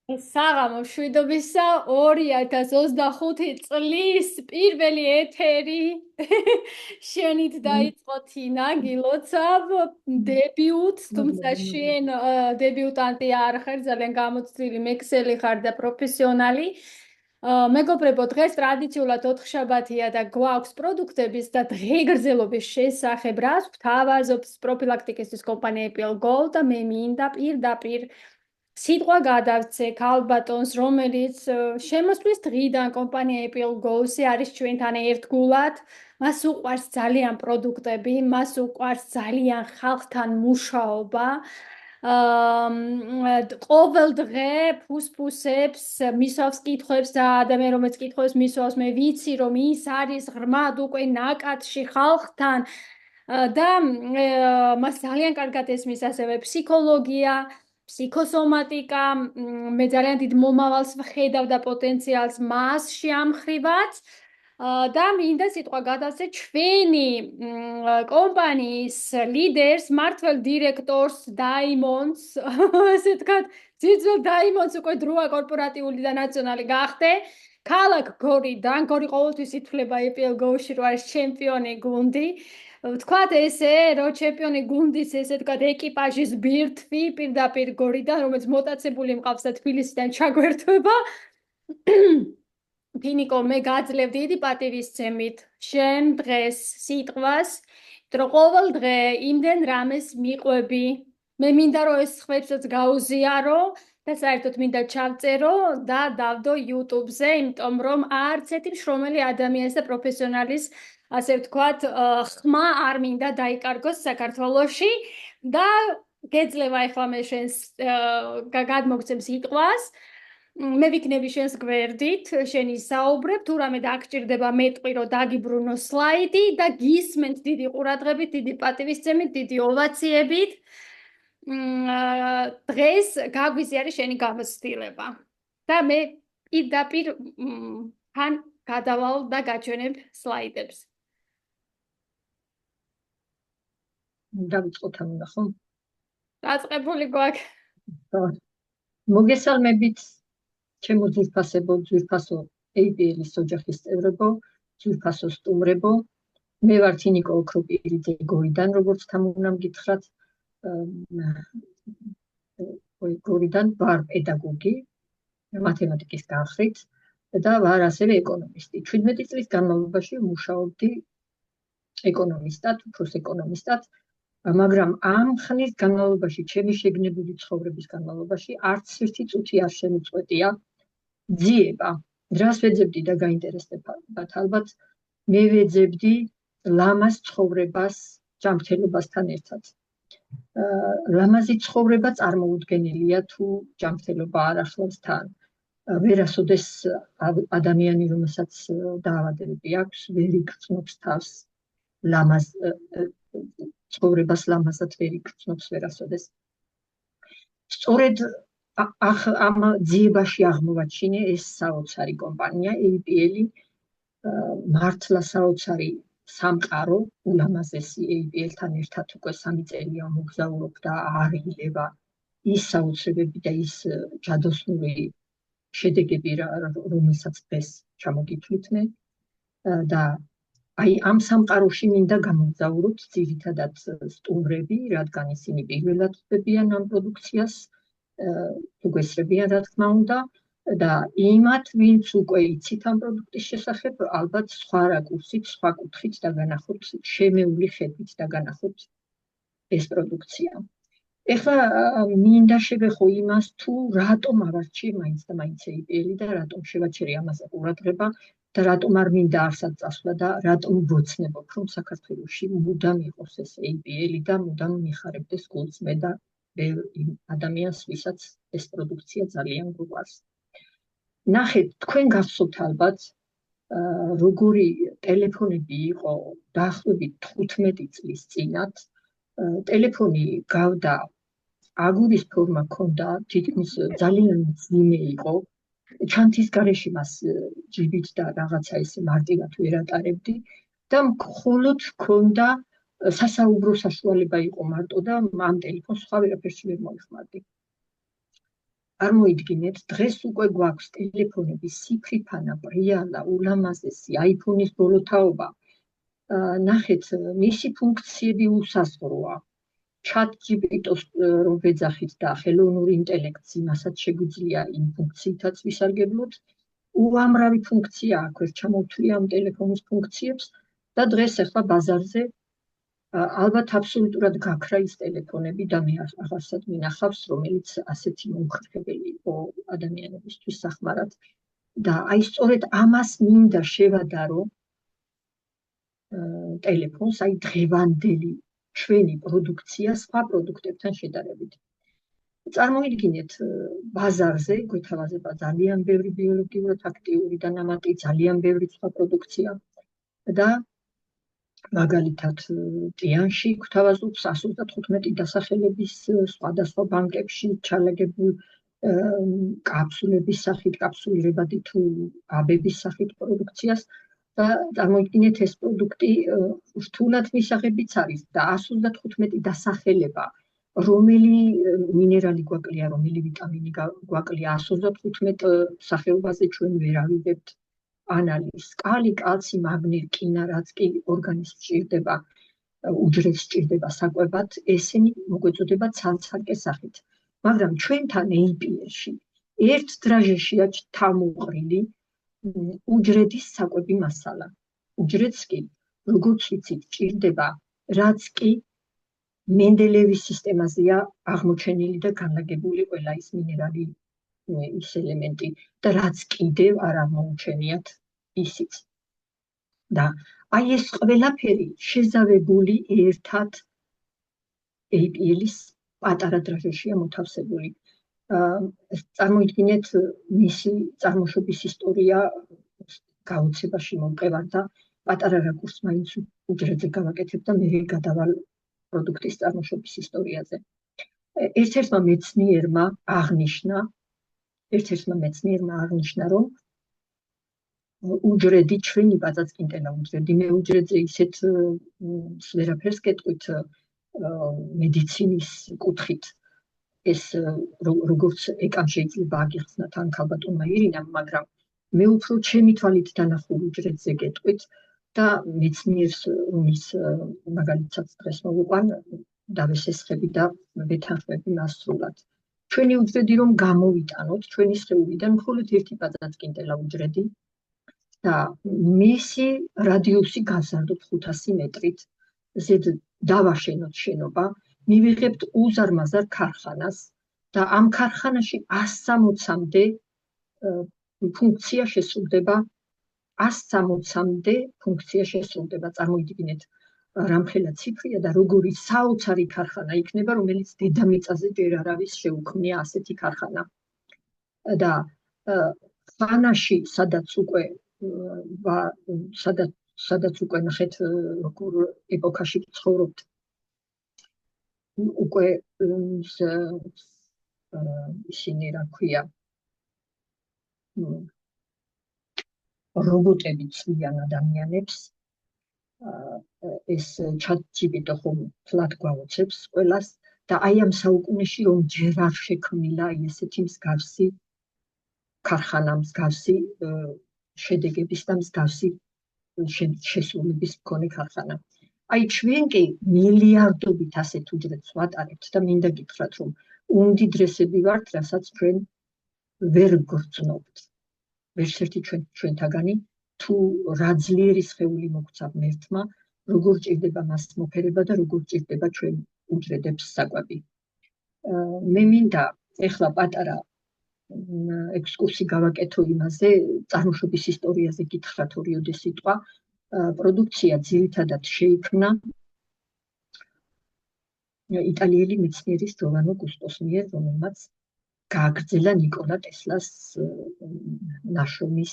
საღამო მშვიდობისა 2025 წლის პირველი ეთერი შენით დაიწყო თინა გილოცავ დებიუტს თუმცა შენ დებიუტანტი არ ხარ ძალიან გამოცდილი მექსელი ხარ და პროფესიონალი მეგობრებო დღეს ტრადიციულად ოთხშაბათია და გვაქვს პროდუქტების და დღეგრძელობის შესახებ რას ვთავაზობთ პროფილაქტიკის კომპანია APL Gold და მე მინდა პირდაპირ სიტყვა გადავცე ქალბატონს, რომელიც შემოსვლის დღიდან კომპანია APL Gold-ი არის ჩვენთან ერთგულად. მას უყვარს ძალიან პროდუქტები, მას უყვარს ძალიან ხალხთან მუშაობა. ყოველ დღე ფუსფუსებს, მისვავს კითხვებს და ადამიან რომელიც კითხვებს მისვავს, მე ვიცი რომ ის არის ღრმად უკვე ნაკადში ხალხთან და მას ძალიან კარგად ესმის ასევე ფსიქოლოგია, ფსიქოსომატიკა, მე ძალიან დიდ მომავალს ვხედავ და პოტენციალს მასში ამხრივად და მინდა სიტყვა გადავცე ჩვენი კომპანიის ლიდერს, მმართველ დირექტორს დაიმონს, ასე ვთქვათ, ძიძველ დაიმონს უკვე დროა კორპორატიული და ნაციონალი გახდე. ქალაქ გორიდან, გორი ყოველთვის ითვლება APL Go-ში რომ არის ჩემპიონი გუნდი. ვთქვათ ესე, რომ ჩემპიონი გუნდის ესე ვთქვათ ეკიპაჟის ბირთვი პირდაპირ გორიდან, რომელიც მოტაცებული მყავს და თბილისიდან ჩაგვერთვება. ფინიკო, მე გაძლევ დიდი პატივისცემით შენ დღეს სიტყვას, რომ ყოველ დღე იმდენ რამეს მიყვები. მე მინდა რომ ეს ხვებსაც გაუზიარო და საერთოდ მინდა ჩავწერო და დავდო YouTube-ზე, იმიტომ რომ არც ერთი მშრომელი ადამიანის და პროფესიონალის ასე ვთქვათ, ხმა არ მინდა დაიკარგოს საქართველოში და გეძლევა ახლა მე შენს გადმოგცემ სიტყვას. მე ვიქნები შენს გვერდით, შენ ისაუბრებ, თუ რამე დაგჭირდება მეტყვი რომ დაგიბრუნო სლაიდი და გისმენთ დიდი ყურადღებით, დიდი პატივისცემით, დიდი ოვაციებით. დღეს გაგვიზიარი შენი გამოცდილება. და მე პირდაპირ თან გადავალ და გაჩვენებ სლაიდებს. დავიწყოთ ამונה, ხო? დაწყებული გვაქვს. მოგესალმებით, ჩემო ძვირფასო APL-ის ოჯახის წევრებო, ძვირფასო სტუმრებო. მე ვარ თინიკო ოქროპირიძე გორიდან, როგორც თან უნდა მგითხრათ. გორიდან ვარ პედაგოგი, მათემატიკის განხრით და ვარ ასევე ეკონომისტი. 17 წლის განმავლობაში მუშაობდი ეკონომისტად, უფროს ეკონომისტად, მაგრამ ამ ხნის განმავლობაში, ჩემი შეგნებული ცხოვრების განმავლობაში არც ერთი წუთი არ შემიწყვეტია ძიება. რას ვეძებდი და გაინტერესდებათ ალბათ, მე ვეძებდი ლამაზ ცხოვრებას ჯანმრთელობასთან ერთად. ლამაზი ცხოვრება წარმოუდგენელია თუ ჯანმრთელობა არ ახლავს თან. ვერასოდეს ადამიანი, რომელსაც დაავადებები აქვს, ვერ იგრძნობს თავს ლამაზ ცხოვრებას ლამაზად ვერ იგრძნობს ვერასოდეს. სწორედ ამ ძიებაში აღმოვაჩინე ეს საოცარი კომპანია APL-ი, მართლა საოცარი სამყარო, ულამაზესი APL-თან ერთად უკვე 3 წელია მოგზაურობ და არ ილევა ის საოცრებები და ის ჯადოსნური შედეგები, რომელსაც დღეს ჩამოგითვლით მე და აი ამ სამყაროში მინდა გამოგზაუროთ ძირითადად სტუმრები, რადგან ისინი პირველად ხდებიან ამ პროდუქციას, თუ გვესწრებიან რა თქმა უნდა და იმათ, ვინც უკვე იცით ამ პროდუქტის შესახებ, ალბათ სხვა რაკურსით, სხვა კუთხით დაგანახოთ, შემეული ხედვით დაგანახოთ ეს პროდუქცია. ეხლა მინდა შევეხო იმას, თუ რატომ ავარჩიე მაინც და მაინც APL-ი და რატომ შევაჩერე ამაზე ყურადღება და რატომ არ მინდა არსად წასვლა და რატომ ვოცნებობ, რომ საქართველოში მუდამ იყოს ეს APL-ი და მუდამ მიხარებდეს გულს მე და იმ ადამიანს, ვისაც ეს პროდუქცია ძალიან გვყვარს. ნახეთ, თქვენ გახსოვთ ალბათ, როგორი ტელეფონები იყო დაახლოებით 15 წლის წინათ. ტელეფონი გავდა აგურის ფორმა ჰქონდა, თითქმის ძალიან მძიმე იყო. ჩანთის გარეშე მას ჯიბით და რაღაცა ესე მარტივად ვერ ატარებდი და მხოლოდ ჰქონდა სასაუბრო საშუალება იყო მარტო და ამ ტელეფონს სხვა ვერაფერში ვერ მოიხმარდი. წარმოიდგინეთ, დღეს უკვე გვაქვს ტელეფონების სიფრიფანა, ბრიალა, ულამაზესი, iPhone-ის ბოლოთაობა. ნახეთ, მისი ფუნქციები უსაზღროა. ChatGPT-ს რომ ვეძახით და ხელოვნურ ინტელექტს, იმასაც შეგვიძლია იმ ფუნქციითაც ვისარგებლოთ. უამრავი ფუნქცია აქვს, ვერ ჩამოვთვლი ამ ტელეფონის ფუნქციებს და დღეს ახლა ბაზარზე ალბათ აბსოლუტურად გაქრა ის ტელეფონები და მე აღარსად მინახავს, რომელიც ასეთი მომხერხებელი იყო ადამიანებისთვის სახმარად. და აი სწორედ ამას მინდა შევადარო ტელეფონს, აი დღევანდელი ჩვენი პროდუქცია სხვა პროდუქტებთან შედარებით. წარმოიდგინეთ, ბაზარზე გვეთავაზება ძალიან ბევრი ბიოლოგიურად აქტიური და ნამატი, ძალიან ბევრი სხვა პროდუქცია და მაგალითად ტიანში გვთავაზობს 135 დასახელების სხვადასხვა ბანკებში ჩალაგებულ კაფსულების სახით, კაფსულირებადი თუ აბების სახით პროდუქციას და წარმოიდგინეთ, ეს პროდუქტი რთულად მისაღებიც არის და 135 დასახელება, რომელი მინერალი გვაკლია, რომელი ვიტამინი გვაკლია, 135 სახეობაზე ჩვენ ვერ ავიღებთ ანალიზს. კალი, კალცი, მაგნი, რკინა, რაც კი ორგანიზმს სჭირდება, უჯრედს სჭირდება საკვებად, ესენი მოგვეწოდება ცალ-ცალკე სახით. მაგრამ ჩვენთან APL-ში ერთ დრაჟეშია თავმოყრილი უჯრედის საკვები მასალა. უჯრედს კი, როგორც ვიცით, სჭირდება, რაც კი მენდელეევის სისტემაზეა აღმოჩენილი და განლაგებული ყველა ის მინერალი, ის ელემენტი და რაც კიდევ არ აღმოუჩენიათ ისიც. და აი ეს ყველაფერი შეზავებული ერთად APL-ის პატარა დრაჟეშია მოთავსებული. წარმოიდგინეთ, მისი წარმოშობის ისტორია გაოცებაში მომყევარ და პატარა რაკურსს მაინც უჯრედზე გავაკეთებ და მე გადავალ პროდუქტის წარმოშობის ისტორიაზე. ერთ-ერთმა მეცნიერმა აღნიშნა, რომ უჯრედი, ჩვენი ბაწაწკინტელა უჯრედი, მე უჯრედზე ისეთ ვერაფერს გეტყვით მედიცინის კუთხით, ეს როგორც ეკამ შეიძლება აგიხსნათ ან ქალბატონმა ირინამ, მაგრამ მე უფრო ჩემი თვალით დანახულ უჯრედზე გეტყვით და მეცნიერს, რომლის მაგალითად დღეს მოვიყვან, დავესესხები და ვეთანხმები მას სრულად. ჩვენი უჯრედი რომ გამოვიტანოთ, ჩვენი სხეულიდან მხოლოდ ერთი ბაწაწკინტელა უჯრედი და მისი რადიუსი გავზარდოთ 500 მეტრით, ზედ დავაშენოთ შენობა, მივიღებთ უზარმაზარ ქარხანას და ამ ქარხანაში 160-მდე ფუნქცია შესრულდება. 160-მდე ფუნქცია შესრულდება. წარმოიდგინეთ, რამხელა ციფრია და როგორი საოცარი ქარხანა იქნება, რომელიც დედამიწაზე ჯერ არავის შეუქმნია ასეთი ქარხანა. და ხანაში, სადაც უკვე ნახეთ, როგორ ეპოქაში ცხოვრობთ, უკვე ისინი რა ქვია, რობოტები ცვლიან ადამიანებს, ეს ChatGPT ხომ ფლად გვაოცებს ყველას და აი ამ საუკუნეში რომ ჯერ არ შექმნილა ესეთი მსგავსი ქარხანა, მსგავსი შედეგების და მსგავსი შესრულების მქონე ქარხანა. აი ჩვენ კი მილიარდობით ასეთ უჯრედს ვატარებთ და მინდა გითხრათ, რომ უმდიდრესები ვართ, რასაც ჩვენ ვერ გრძნობთ. ვერცერთი ჩვენთაგანი თუ რა ძლიერი სხეული მოგვცა ღმერთმა, როგორ ჭირდება მას მოფერება და როგორ ჭირდება ჩვენ უჯრედებს საკვები. მე მინდა ეხლა პატარა ექსკურსი გავაკეთო იმაზე, წარმოშობის ისტორიაზე გითხრათ ორიოდე სიტყვა. პროდუქცია ძირითადად შეიქმნა იტალიელი მეცნიერის ჯოვანო გუსტოს მიერ, რომელმაც გააგრძელა ნიკოლა ტესლას ნაშრომი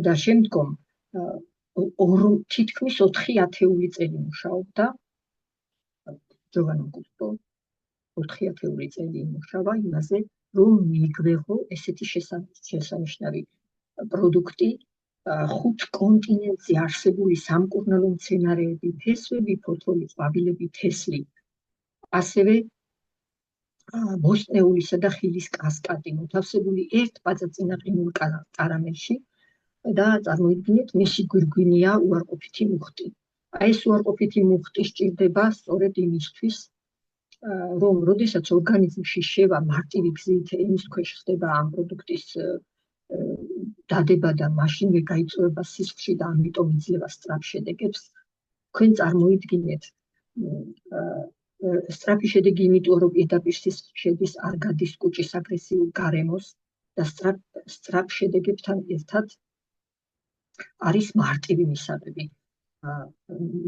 და შემდგომ თითქმის 4 ათეული წელი მუშაობდა ჯოვანო გუსტო. 4 ათეული წელი იმუშავა იმაზე, რომ მიგვეღო ესეთი შესანიშნავი პროდუქტი 5 კონტინენტზე არსებული სამკურნალო მცენარეები, ფესვები, ფოთოლი, ყვავილები, თესლი. ასევე ბოსტნეულისა და ხილის კასკადი მოთავსებული ერთ პაწაწინაყინულ კარამელში და წარმოიდგინეთ, მისი გვირგვინია უარყოფითი მუხტი. აი ეს უარყოფითი მუხტი სჭირდება სწორედ იმისთვის, რომ როდესაც ორგანიზმში შევა მარტივი გზით ენის ქვეშ ხდება ამ პროდუქტის დადება და მაშინვე გაიწვევება სისხლში და ამიტომ იძლევა სწრაფ შედეგებს, თქვენ წარმოიდგინეთ სწრაფი შედეგი იმიტომ, რომ პირდაპირ შედის არ გადის კუჭის აგრესიულ გარემოს და სწრაფ შედეგებთან ერთად არის მარტივი მისაღები.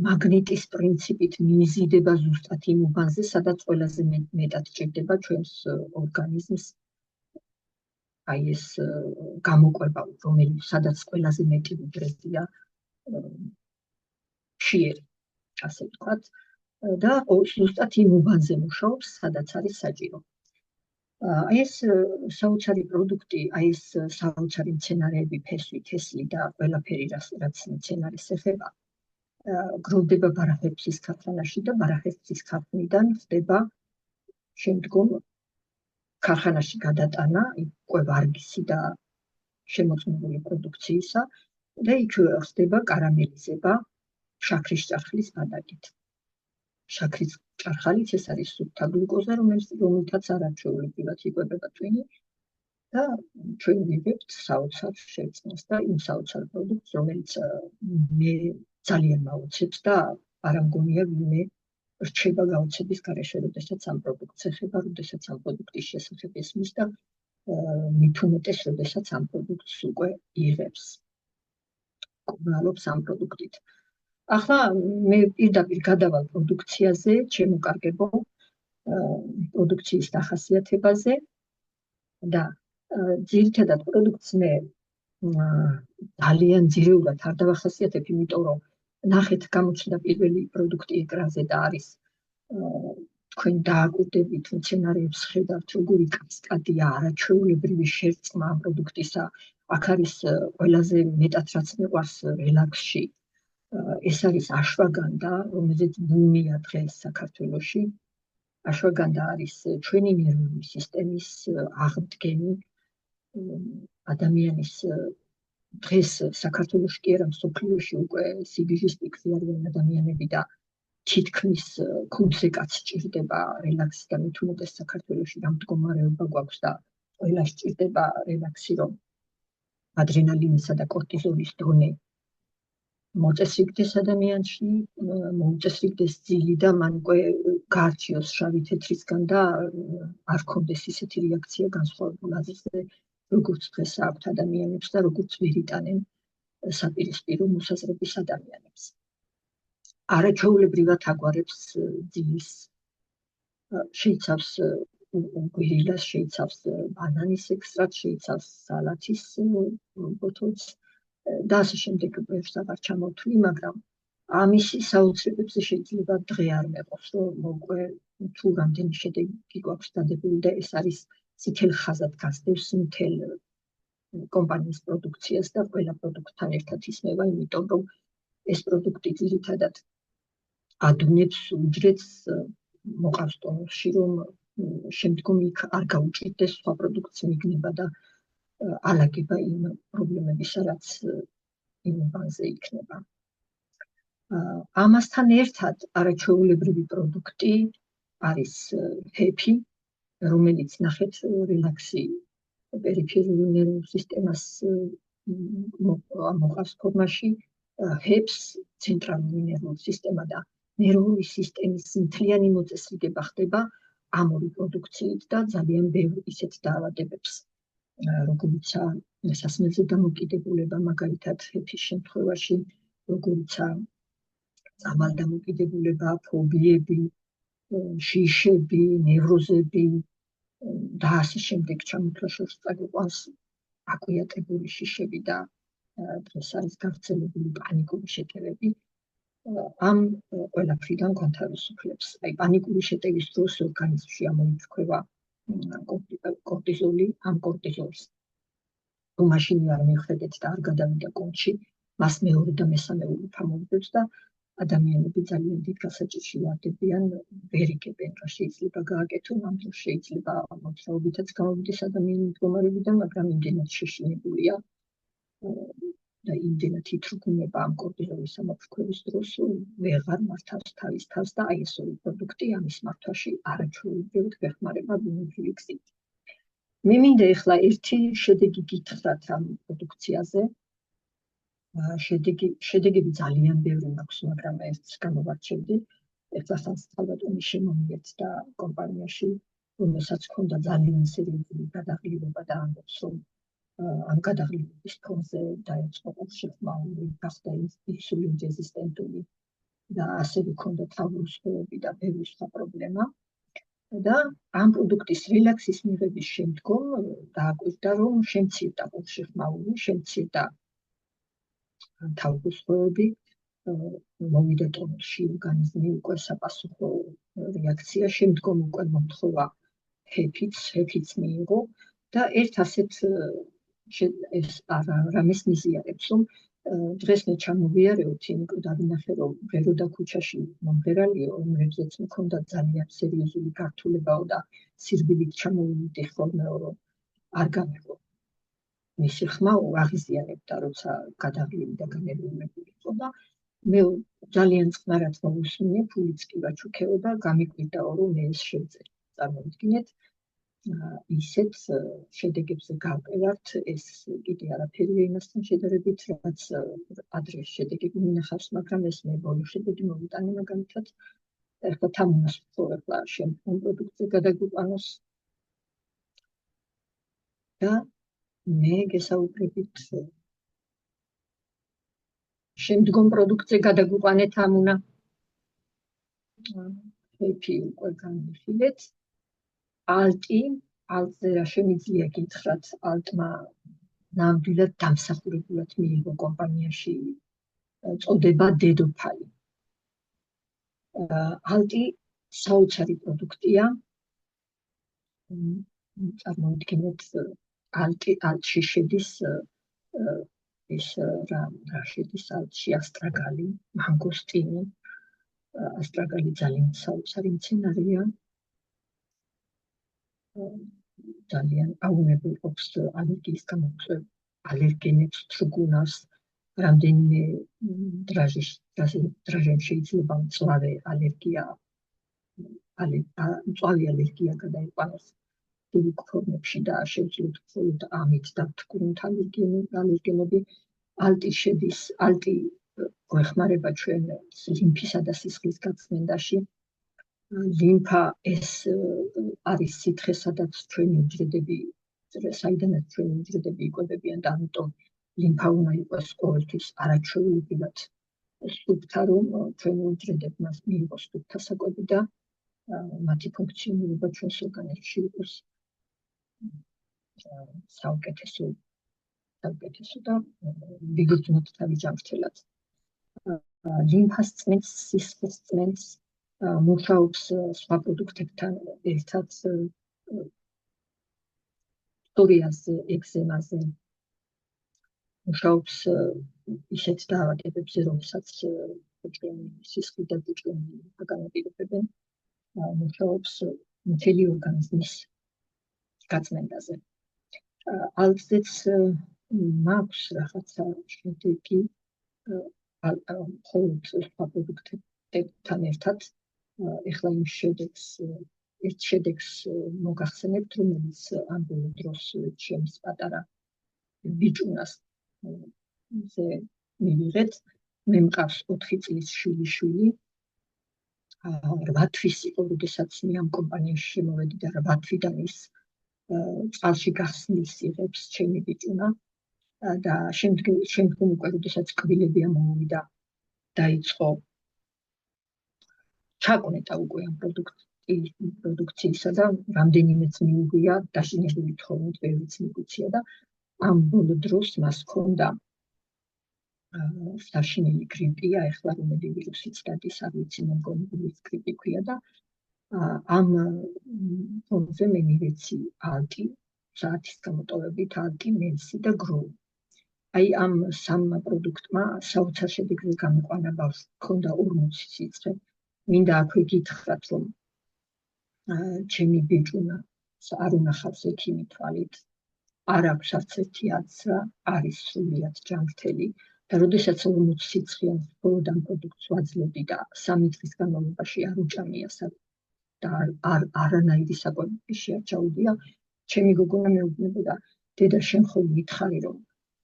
მაგნიტის პრინციპით მიიზიდება ზუსტად იმ უბანზე, სადაც ყველაზე მეტად ჭირდება ჩვენს ორგანიზმს აი ეს გამოყვება, სადაც ყველაზე მეტი უჯრედია მშიერი, ასე ვთქვათ, და ზუსტად იმ უბანზე მუშაობს, სადაც არის საჭირო. აი ეს საოცარი პროდუქტი, აი ეს საოცარი მცენარეები, ფესვი, თესლი და ყველაფერი, რაც მცენარის ეხება, გროვდება ბარახევსის ქარხანაში და ბარახევსის ქარხნიდან ხდება შემდგომ ქარხანაში გადატანა, უკვე ვარგისი და შემოწმებული პროდუქციისა და იქვე ხდება კარამელიზება შაქრის ჭარხლის ბადაგით. შაქრის ჭარხალიც ეს არის სუფთა გლუკოზა, რომელთაც არაჩვეულებრივად იკვებება ტვინი და ჩვენ ვიღებთ საოცარ შერწყმას და იმ საოცარ პროდუქტს, რომელიც მე ძალიან მაოცებს და არ ამგონია ვინმე რჩება გაოცების გარეშე, როდესაც ამ პროდუქტს ეხება, როდესაც ამ პროდუქტის შესახებ ესმის და მით უმეტეს, როდესაც ამ პროდუქტს უკვე იღებს. კურნალობს ამ პროდუქტით. ახლა მე პირდაპირ გადავალ პროდუქციაზე, ჩემო კარგებო, პროდუქციის დახასიათებაზე და ძირითადად პროდუქტს მე ძალიან ძირეულად არ დავახასიათებ, იმიტომ რომ ნახეთ, გამოჩნდა პირველი პროდუქტი ეკრანზე და არის თქვენ დააკვირდებით მცენარეებს ხედავთ, როგორი კასკადია, არაჩვეულებრივი შერწყმა ამ პროდუქტისა. აქ არის ყველაზე მეტად რაც მიყვარს რელაქსში. ეს არის აშვაგანდა, რომელზეც ბუმია დღეს საქართველოში. აშვაგანდა არის ჩვენი ნერვული სისტემის აღმდგენი, ადამიანის დღეს საქართველოში კი არა, მსოფლიოში უკვე სიგიჟის პიკზე არიან ადამიანები და თითქმის ქუდზე კაც სჭირდება რელაქსი და მით უმეტეს საქართველოში რა მდგომარეობა გვაქვს და ყველა სჭირდება რელაქსი, რომ ადრენალინისა და კორტიზოლის დონე მოწესრიგდეს ადამიანში, მოუწესრიგდეს ძილი და მან უკვე გაარჩიოს შავი თეთრისგან და არ ქონდეს ისეთი რეაქცია განსხვავებულ აზრზე, როგორც დღეს აქვთ ადამიანებს და როგორც ვერ იტანენ საპირისპირო მოსაზრების ადამიანებს. არაჩვეულებრივად აგვარებს ძილის, შეიცავს გვირილას, შეიცავს ბანანის ექსტრაქტს, შეიცავს სალათის ბოთლს და ასე შემდეგ ბევრს აღარ ჩამოვთვლი, მაგრამ ამისი საოცრებებზე შეიძლება დღე არ მეყოს, რომ უკვე თუ რამდენი შედეგი გვაქვს დადებული და ეს არის წითელ ხაზად გასდევს მთელ კომპანიის პროდუქციას და ყველა პროდუქტთან ერთად ისმევა, იმიტომ რომ ეს პროდუქტი ძირითადად ადუნებს უჯრედს, მოყავს ტონუსში, რომ შემდგომ იქ არ გაუჭირდეს სხვა პროდუქტს მიგნება და ალაგება იმ პრობლემებისა, რაც იმ უბანზე იქნება. ამასთან ერთად არაჩვეულებრივი პროდუქტი არის ჰეფი, რომელიც ნახეთ რელაქსი პერიფერიული ნერვულ სისტემას მოყავს ფორმაში, ჰეფს ცენტრალური ნერვული სისტემა და ნერვული სისტემის მთლიანი მოწესრიგება ხდება ამ ორი პროდუქციით და ძალიან ბევრ ისეთ დაავადებებს, როგორიცაა სასმელზე დამოკიდებულება, მაგალითად ჰეფის შემთხვევაში, როგორიცაა წამალდამოკიდებულება, ფობიები, შიშები, ნევროზები და ასე შემდეგ ჩამოთვლა შორს წაგვიყვანს აკვიატებული შიშები და დღეს არის გავრცელებული პანიკური შეტევები. ამ ყველაფრიდან განთავისუფლებს. აი პანიკური შეტევის დროს ორგანიზმში ამოიფრქვევა კორტიზოლი, ამ კორტიზოლს თუ მაშინ არ მივხედეთ და არ გადავიდა კუნთში, მას მეორე და მესამე ულუფა მოვიდეს და ადამიანები ძალიან დიდ გასაჭირში ვარდებიან, ვერ იგებენ რა შეიძლება გააკეთონ, ამ დროს შეიძლება მოძრაობითაც გამოვიდეს ადამიანი მდგომარეობიდან, მაგრამ იმდენად შეშინებულია და იმდენად ითრუგუნება ამ კორტიზოლის ამოფრქვევის დროს, ვეღარ მართავს თავის თავს და აი ეს ორი პროდუქტი ამის მართვაში არაჩვეულებრივად გვეხმარება ბუნებრივი გზით. მე მინდა ეხლა ერთი შედეგი გითხრათ ამ პროდუქციაზე. შედეგები ძალიან ბევრი მაქვს, მაგრამ ერთს გამოვარჩევდი. ეხლა ხალხალბატონი შემომიეთ და კომპანიაში, რომელსაც ჰქონდა ძალიან სერიოზული გადაღლილობა და ამბობს, რომ ამ გადაღლილობის ფონზე დაიწყო ყურშესხმაური, გახდა ინსულინ რეზისტენტური და ასევე ჰქონდა თავბრუსხვევები და ბევრი სხვა პრობლემა. და ამ პროდუქტის რელაქსის მიღების შემდგომ დააკვირდა, რომ შემცირდა ყურშესხმაური, შემცირდა თავბრუსხვევები, მოვიდა ტონუსში ორგანიზმი, უკვე საპასუხო რეაქცია, შემდგომ უკვე მოთხოვა ჰეფიც მიიღო და ერთ ასეთ ეს რამეს მიზიარებს, რომ დღეს მე ჩამოვიარებთ, იმიტომ დავინახე, რომ ღერო და ქუჩაში მომღერალიო, რომლებზეც მქონდა ძალიან სერიოზული გართულებაო და სირბილით ჩამოვიდი ხოლმეო, რომ არ გამეღო. მისი ხმაო აღიზიანებდა, როცა გადაღლილი და განებურებული იყო და მე ძალიან წყნარად მოვუსმინე, ფულიც კი ვაჩუქეო და გამიკვირდაო, რომ მე ეს შევწერ. წარმოვიდგინეთ, ისეთ შედეგებზე გავყევართ, ეს კიდე არაფერია იმასთან შედარებით, რაც ადრე შედეგები მინახავს, მაგრამ ეს მე ბოლო შედეგი მოვიტანე მაგალითად. ეხლა თამუნას ვთხოვ, ეხლა შემდგომ პროდუქტზე გადაგვიყვანოს და მე გესაუბრებით შემდგომ პროდუქტზე გადაგვიყვანეთ ამუნა. ჰეფი უკვე განვიხილეთ. ალტზე რა შემიძლია გითხრათ, ალტმა ნამდვილად დამსახურებულად მიიღო კომპანიაში წოდება დედოფალი. ალტი საოცარი პროდუქტია. წარმოვიდგინეთ, ალტში შედის ეს რა შედის ალტში, ასტრაგალი, მანგოსტინი. ასტრაგალი ძალიან საოცარი მცენარეა. ძალიან აუნებობს ალერგიის გამოწვევ ალერგენებს, თრუგუნას, რამდენიმე დრაჟემ შეიძლება მწვავე ალერგია გადაიყვანოს დიდ ფორმებში და შეძლოთ მხოლოდ ამით დავთქმოთ ალერგენები. ალტი გვეხმარება ჩვენ ლიმფისა და სისხლის გაწმენდაში. ლიმფა ეს არის სითხე, საიდანაც ჩვენი უჯრედები იკვებებიან და ამიტომ ლიმფა უნდა იყოს ყოველთვის არაჩვეულებრივად სუფთა, რომ ჩვენი უჯრედებმა მიიღოს სუფთა საკვები და მათი ფუნქციონირება ჩვენს ორგანიზმში იყოს საუკეთესო და ვიგრძნოთ თავისჯამრთელად. ლიმფას წმენს, სისხლის წმენს, მუშაობს სხვა პროდუქტებთან ერთად პსორიაზზე, ეგზემაზე, მუშაობს ისეთ დაავადებებზე, რომელსაც სისხლი და ბუჭკენი განაპირობებენ, მუშაობს მთელი ორგანიზმის გაწმენდაზე. ალტზეც მაქვს რაღაცა შედეგი, მხოლოდ სხვა პროდუქტებთან ერთად. ეხლა იმ ერთ შედეგს მოგახსენებთ, რომელიც ამ ბოლო დროს ჩემს პატარა ბიჭუნას მივიღეთ. მე მყავს 4 წლის შვილი. 8 თვის იყო, როდესაც მე ამ კომპანიაში შემოვედი და 8 თვიდან ის წყალში გახსნილს იღებს ჩემი ბიჭუნა და შემდგომ უკვე, როდესაც კბილები ამოვიდა, დაიწყო ჩაკვნეტა უკვე ამ პროდუქციისა და რამდენიმეც მიუღია დაშინებული თხოვნით, ბევრიც მიგუცია და ამ ბოლო დროს მას ჰქონდა საშინელი გრიპია, ეხლა რომელი ვირუსიც დადის, არ ვიცი, მე მგონი გრიპი ქვია და ამ ფონზე მე მივეცი ალტი, საათის გამოტოვებით ალტი, მელსი და გროუ. აი ამ სამმა პროდუქტმა საოცარ შედეგს გამოყვანა ბავშვს, ჰქონდა 40 სიცხე. მინდა აქვე გითხრათ, რომ ჩემი ბიჭუნა არ უნახავს ექიმი თვალით, არ აქვს არც ერთი აცრა, არის სრულიად ჯანმრთელი და როდესაც 40 სიცხეan მხოლოდ ამ პროდუქტს ვაძლევდი და 3 დღის განმავლობაში არ უჭამია და არანაირი საკვებაში არ ჩაუდია, ჩემი გოგონა მეუბნებოდა, დედა შენ ხომ მითხარი რომ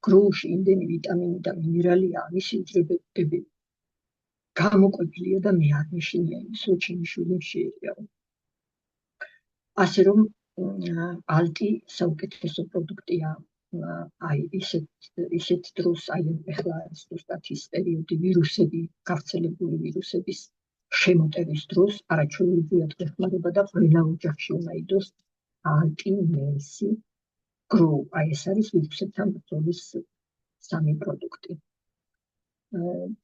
გროუში იმდენი ვიტამინი და მინერალია, მისი უჯრედები გამოკვებილია და მე არ მეშინია იმის, რომ ჩემი შვილი შეერია. ასე რომ ალტი საუკეთესო პროდუქტია, აი ისეთ დროს, აი ეხლა ზუსტად ის პერიოდი ვირუსები, გავრცელებული ვირუსების შემოტევის დროს, არაჩვეულებრივად გვეხმარება და ყველა ოჯახში უნდა იყოს ალტი, მელსი, გროუ, აი ეს არის ვირუსებთან ბრძოლის 3 პროდუქტი.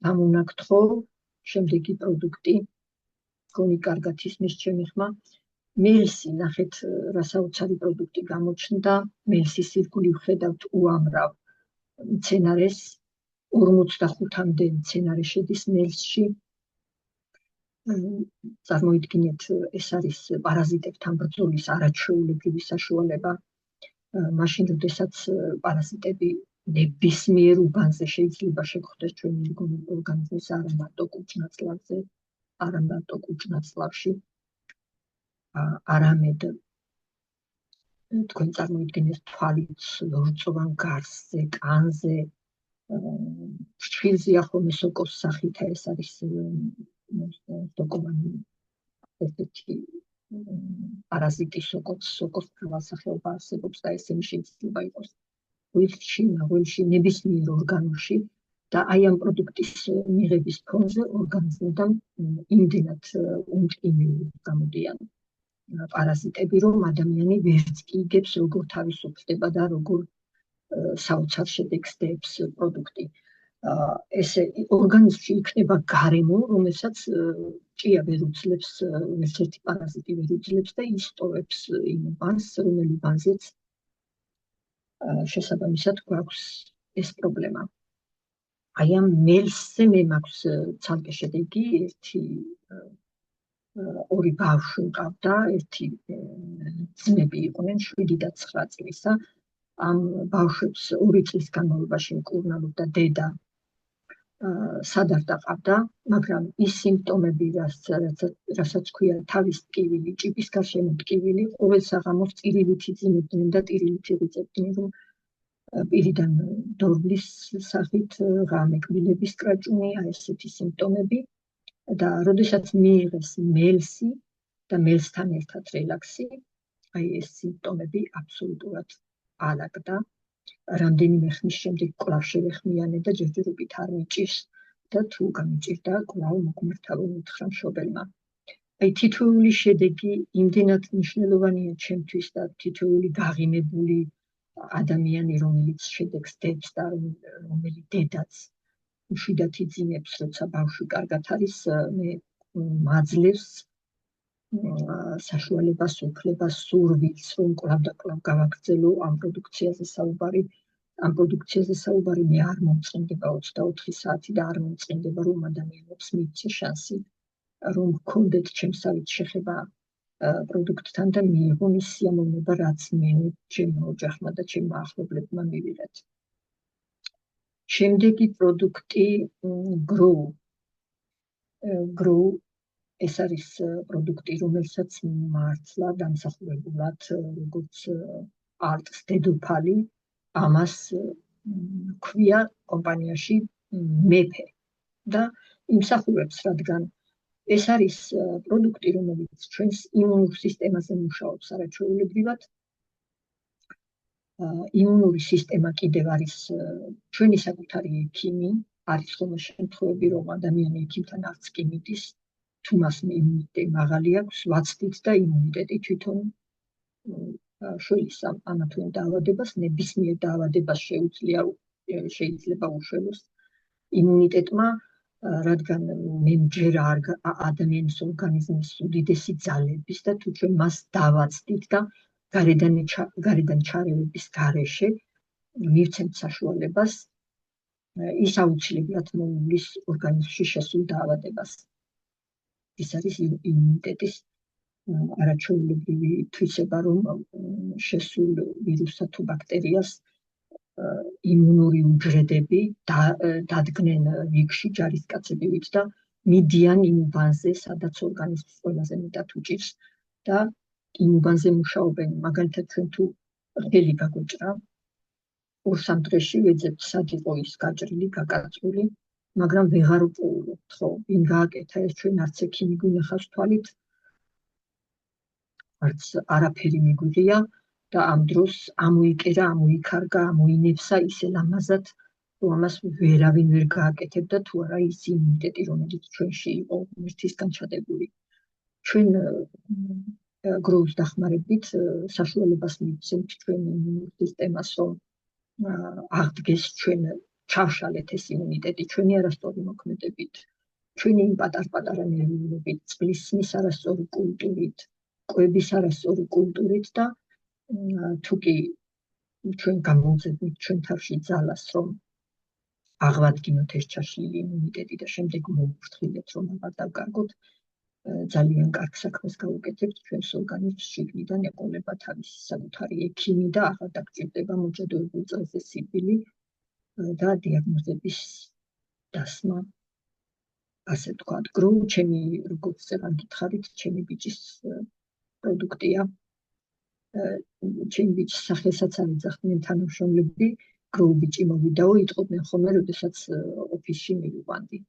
გამონაგთხო შემდეგი პროდუქტი, გონი კარგად ისმის ჩემი ხმა, მელსი, ნახეთ რა საოცარი პროდუქტი გამოჩნდა, მელსის ირგვლივ ხედავთ უამრავ მცენარეს, 45-მდე მცენარე შედის მელსში. წარმოიდგინეთ, ეს არის პარაზიტებთან ბრძოლის არაჩვეულებრივი საშუალება. მაშინ, როდესაც პარაზიტები ნებისმიერ უბანზე შეიძლება შეგხვდეს ჩვენი ორგანიზმის არა მარტო კუჭ-ნაწლავზე, არა მარტო კუჭ-ნაწლავში, არამედ თქვენ წარმოიდგინეთ თვალით, ლორწოვან გარსზე, კანზე, ფრჩხილზე ახome სოკოს სახით, ეს არის დოკუმენტი ესეთი პარაზიტი სოკოს მრავალსახეობა არსებობს და ესენი შეიძლება იყოს ველში, ნაველში, ნებისმიერ ორგანოში და აი ამ პროდუქტის მიღების ფონზე ორგანიზმიდან იმდენად უმტკივნეული გამოდიან პარაზიტები, რომ ადამიანი ვერც კი იგებს, როგორ თავისუფლდება და როგორ საოცარ შედეგს დებს პროდუქტი. ესე ორგანიზმში იქნება გარემო, რომელსაც ჭია ვერ უძლებს, ერთ-ერთი პარაზიტი ვერ უძლებს და ისტოვებს იმ უბანს, რომელი უბანზეც შესაბამისად გვაქვს ეს პრობლემა. აი ამ მელსზე მე მაქვს ცალკე შედეგი, ორი ბავშვი მყავდა, ერთი ძმები იყვნენ 7 და 9 წლისა. ამ ბავშვებს 2 წლის განმავლობაში მკურნალობდა დედა, სადარდა ყავდა, მაგრამ ის სიმპტომები, რასაც ქვია თავის ტკივილი, ჭიბის გარშემო ტკივილი, ყოველ საღამოს ტირილით იძინებდნენ და ტირილით იღიწებდნენ, რომ პირიდან დორბლის სახით, ღამე კბილების კრაჭუნი, აი ესეთი სიმპტომები და როდესაც მიიღეს მელსი და მელსთან ერთად რელაქსი, აი ეს სიმპტომები აბსოლუტურად ალაგდა. რამდენიმე ხნის შემდეგ კვლავ შევეხმიანე და ჯერჯერობით არ მიჭირს და თუ გამიჭირდა, კვლავ მოგმართავო მითხრა მშობელმა. აი თითოეული შედეგი იმდენად მნიშვნელოვანია ჩემთვის და თითოეული გაღიმებული ადამიანი, რომელიც შედეგს დებს და რომელი დედაც უშიდათ იძინებს, როცა ბავშვი კარგად არის, მე მაძლევს საშუალებას, უფლებას, სურვილს, რომ კვლავ და კვლავ გავაგრძელო ამ პროდუქციაზე საუბარი, მე არ მომწყინდება 24 საათი და არ მომწყინდება, რომ ადამიანებს მივცე შანსი, რომ გქონდეთ ჩემსავით შეხება პროდუქტთან და მიიღო ის სიამოვნება, რაც მე ჩემმა ოჯახმა და ჩემმა ახლობლებმა მივიღეთ. შემდეგი პროდუქტი გროუ. ეს არის პროდუქტი, რომელსაც მართლა დამსახურებულად, როგორც ალტს დედოფალი, ამას ქვია კომპანიაში მეფე და იმსახურებს, რადგან ეს არის პროდუქტი, რომელიც ჩვენს იმუნურ სისტემაზე მუშაობს არაჩვეულებრივად. იმუნური სისტემა კიდევ არის ჩვენი საკუთარი ექიმი, არის ხოლმე შემთხვევები, რომ ადამიანი ექიმთან არც კი მიდის, თუ მას იმუნიტეტი მაღალი აქვს, ვაცდით და იმუნიტეტი თვითონ შველის ამა თუ იმ დაავადებას, ნებისმიერ დაავადებას შეიძლება უშველოს იმუნიტეტმა, რადგან მე მჯერა ადამიანის ორგანიზმის უდიდესი ძალების და თუ ჩვენ მას დავაცდით და გარედან ჩარევების გარეშე მივცემთ საშუალებას ის აუცილებლად მოუვლის ორგანიზმში შესულ დაავადებას. ის არის იმუნიტეტის არაჩვეულებრივი თვისება, რომ შესულ ვირუსსა თუ ბაქტერიას იმუნური უჯრედები დადგნენ რიგში ჯარისკაცებივით და მიდიან იმ უბანზე, სადაც ორგანიზმს ყველაზე მეტად უჭირს და იმ უბანზე მუშაობენ. მაგალითად, ჩვენ თუ რხელი გაგვეჭრა, 2-3 დღეში ვეძებთ, სად იყო ის გაჭრილი, გაკაწული, მაგრამ ვეღარ უპოულობთ, ხო, ვინ გააკეთა ეს, ჩვენ არც ექიმი გვინახავს თვალით, არც არაფერი მიგვიღია და ამ დროს ამოიკერა, ამოიქარგა, ამოინებსა ისე ლამაზად, რომ ამას ვერავინ ვერ გააკეთებდა, თუ არა ის იმუნიტეტი, რომელიც ჩვენში იყო ღმერთისგან ჩადებული. ჩვენ გროუს დახმარებით საშუალებას მივცემთ ჩვენ იმუნურ სისტემას, რომ აღდგეს ჩვენ ჩავშალეთ ეს იმუნიტეტი ჩვენი არასწორი მოქმედებით, ჩვენი იმ პატარ-პატარა ნერვიულობით, წყლისმის არასწორი კულტურით, კვების არასწორი კულტურით და თუ კი ჩვენ გამოვძებნით ჩვენ თავში ძალას, რომ აღვადგინოთ ეს ჩაშლილი იმუნიტეტი და შემდეგ მოვფრთხილეთ, რომ აღარ დავკარგოთ, ძალიან კარგ საქმეს გავუკეთებთ, ჩვენს ორგანიზმს შიგნიდან ეყოლება თავისი საკუთარი ექიმი და აღარ დაგჭირდება მოჭადოებულ წრეზე სიბილი და დიაგნოზების დასმა. ასე ვთქვათ, გროუ ჩემი, როგორც წეგან გითხარით, ჩემი ბიჭის პროდუქტია. ჩემი ბიჭის სახელსაც არ ეძახდნენ თანამშრომლები, გროუ ბიჭი მოვიდაო, იტყოდნენ ხოლმე, როდესაც ოფისში მივიყვანდი.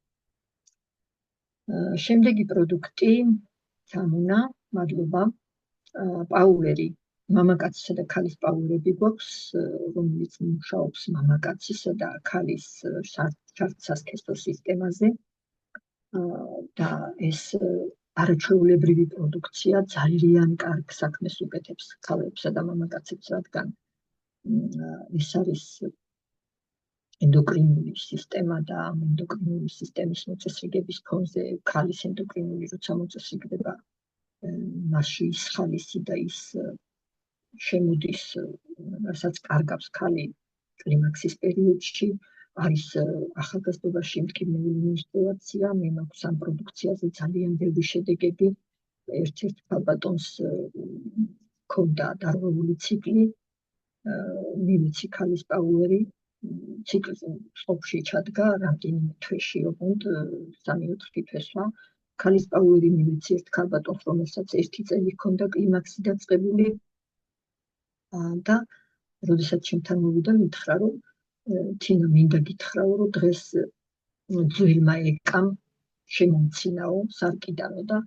შემდეგი პროდუქტი, თამუნა, მადლობა, პაუერი, მამაკაცისა და ქალის პაუერები გვაქვს, რომელიც მუშაობს მამაკაცისა და ქალის შარდ-სასქესო სისტემაზე და ეს არაჩვეულებრივი პროდუქცია ძალიან კარგ საქმეს უკეთებს ქალებსა და მამაკაცებს, რადგან ეს არის ენდოკრინული სისტემა და ენდოკრინული სისტემის მოწესრიგების ფონზე ქალის ენდოკრინული როცა მოწესრიგდება, მასში ის ხალისი და ის შემოდის, რასაც კარგავს ქალი კლიმაქსის პერიოდში, არის ახალგაზრდობაში მტკივნეული მენსტრუაცია, მე მაქვს ამ პროდუქციაზე ძალიან ბევრი შედეგები. ერთ-ერთ ქალბატონს ჰქონდა დარღვეული ციკლი, მივიცი ქალის პაუერი, ციკლი სოფში ჩადგა რამდენიმე თვეში, ოღონდ 3-4 თვესვა. ქალის პაუერი მივიცი ერთ ქალბატონს, რომელსაც 1 წელი ჰქონდა კლიმაქსი დაწყებული და როდესაც ჩემთან მოვიდა, მითხრა, რომ თინა, მინდა გითხრაო, რომ დღეს ძველმა ეკამ შემომცინაო სარკიდანო და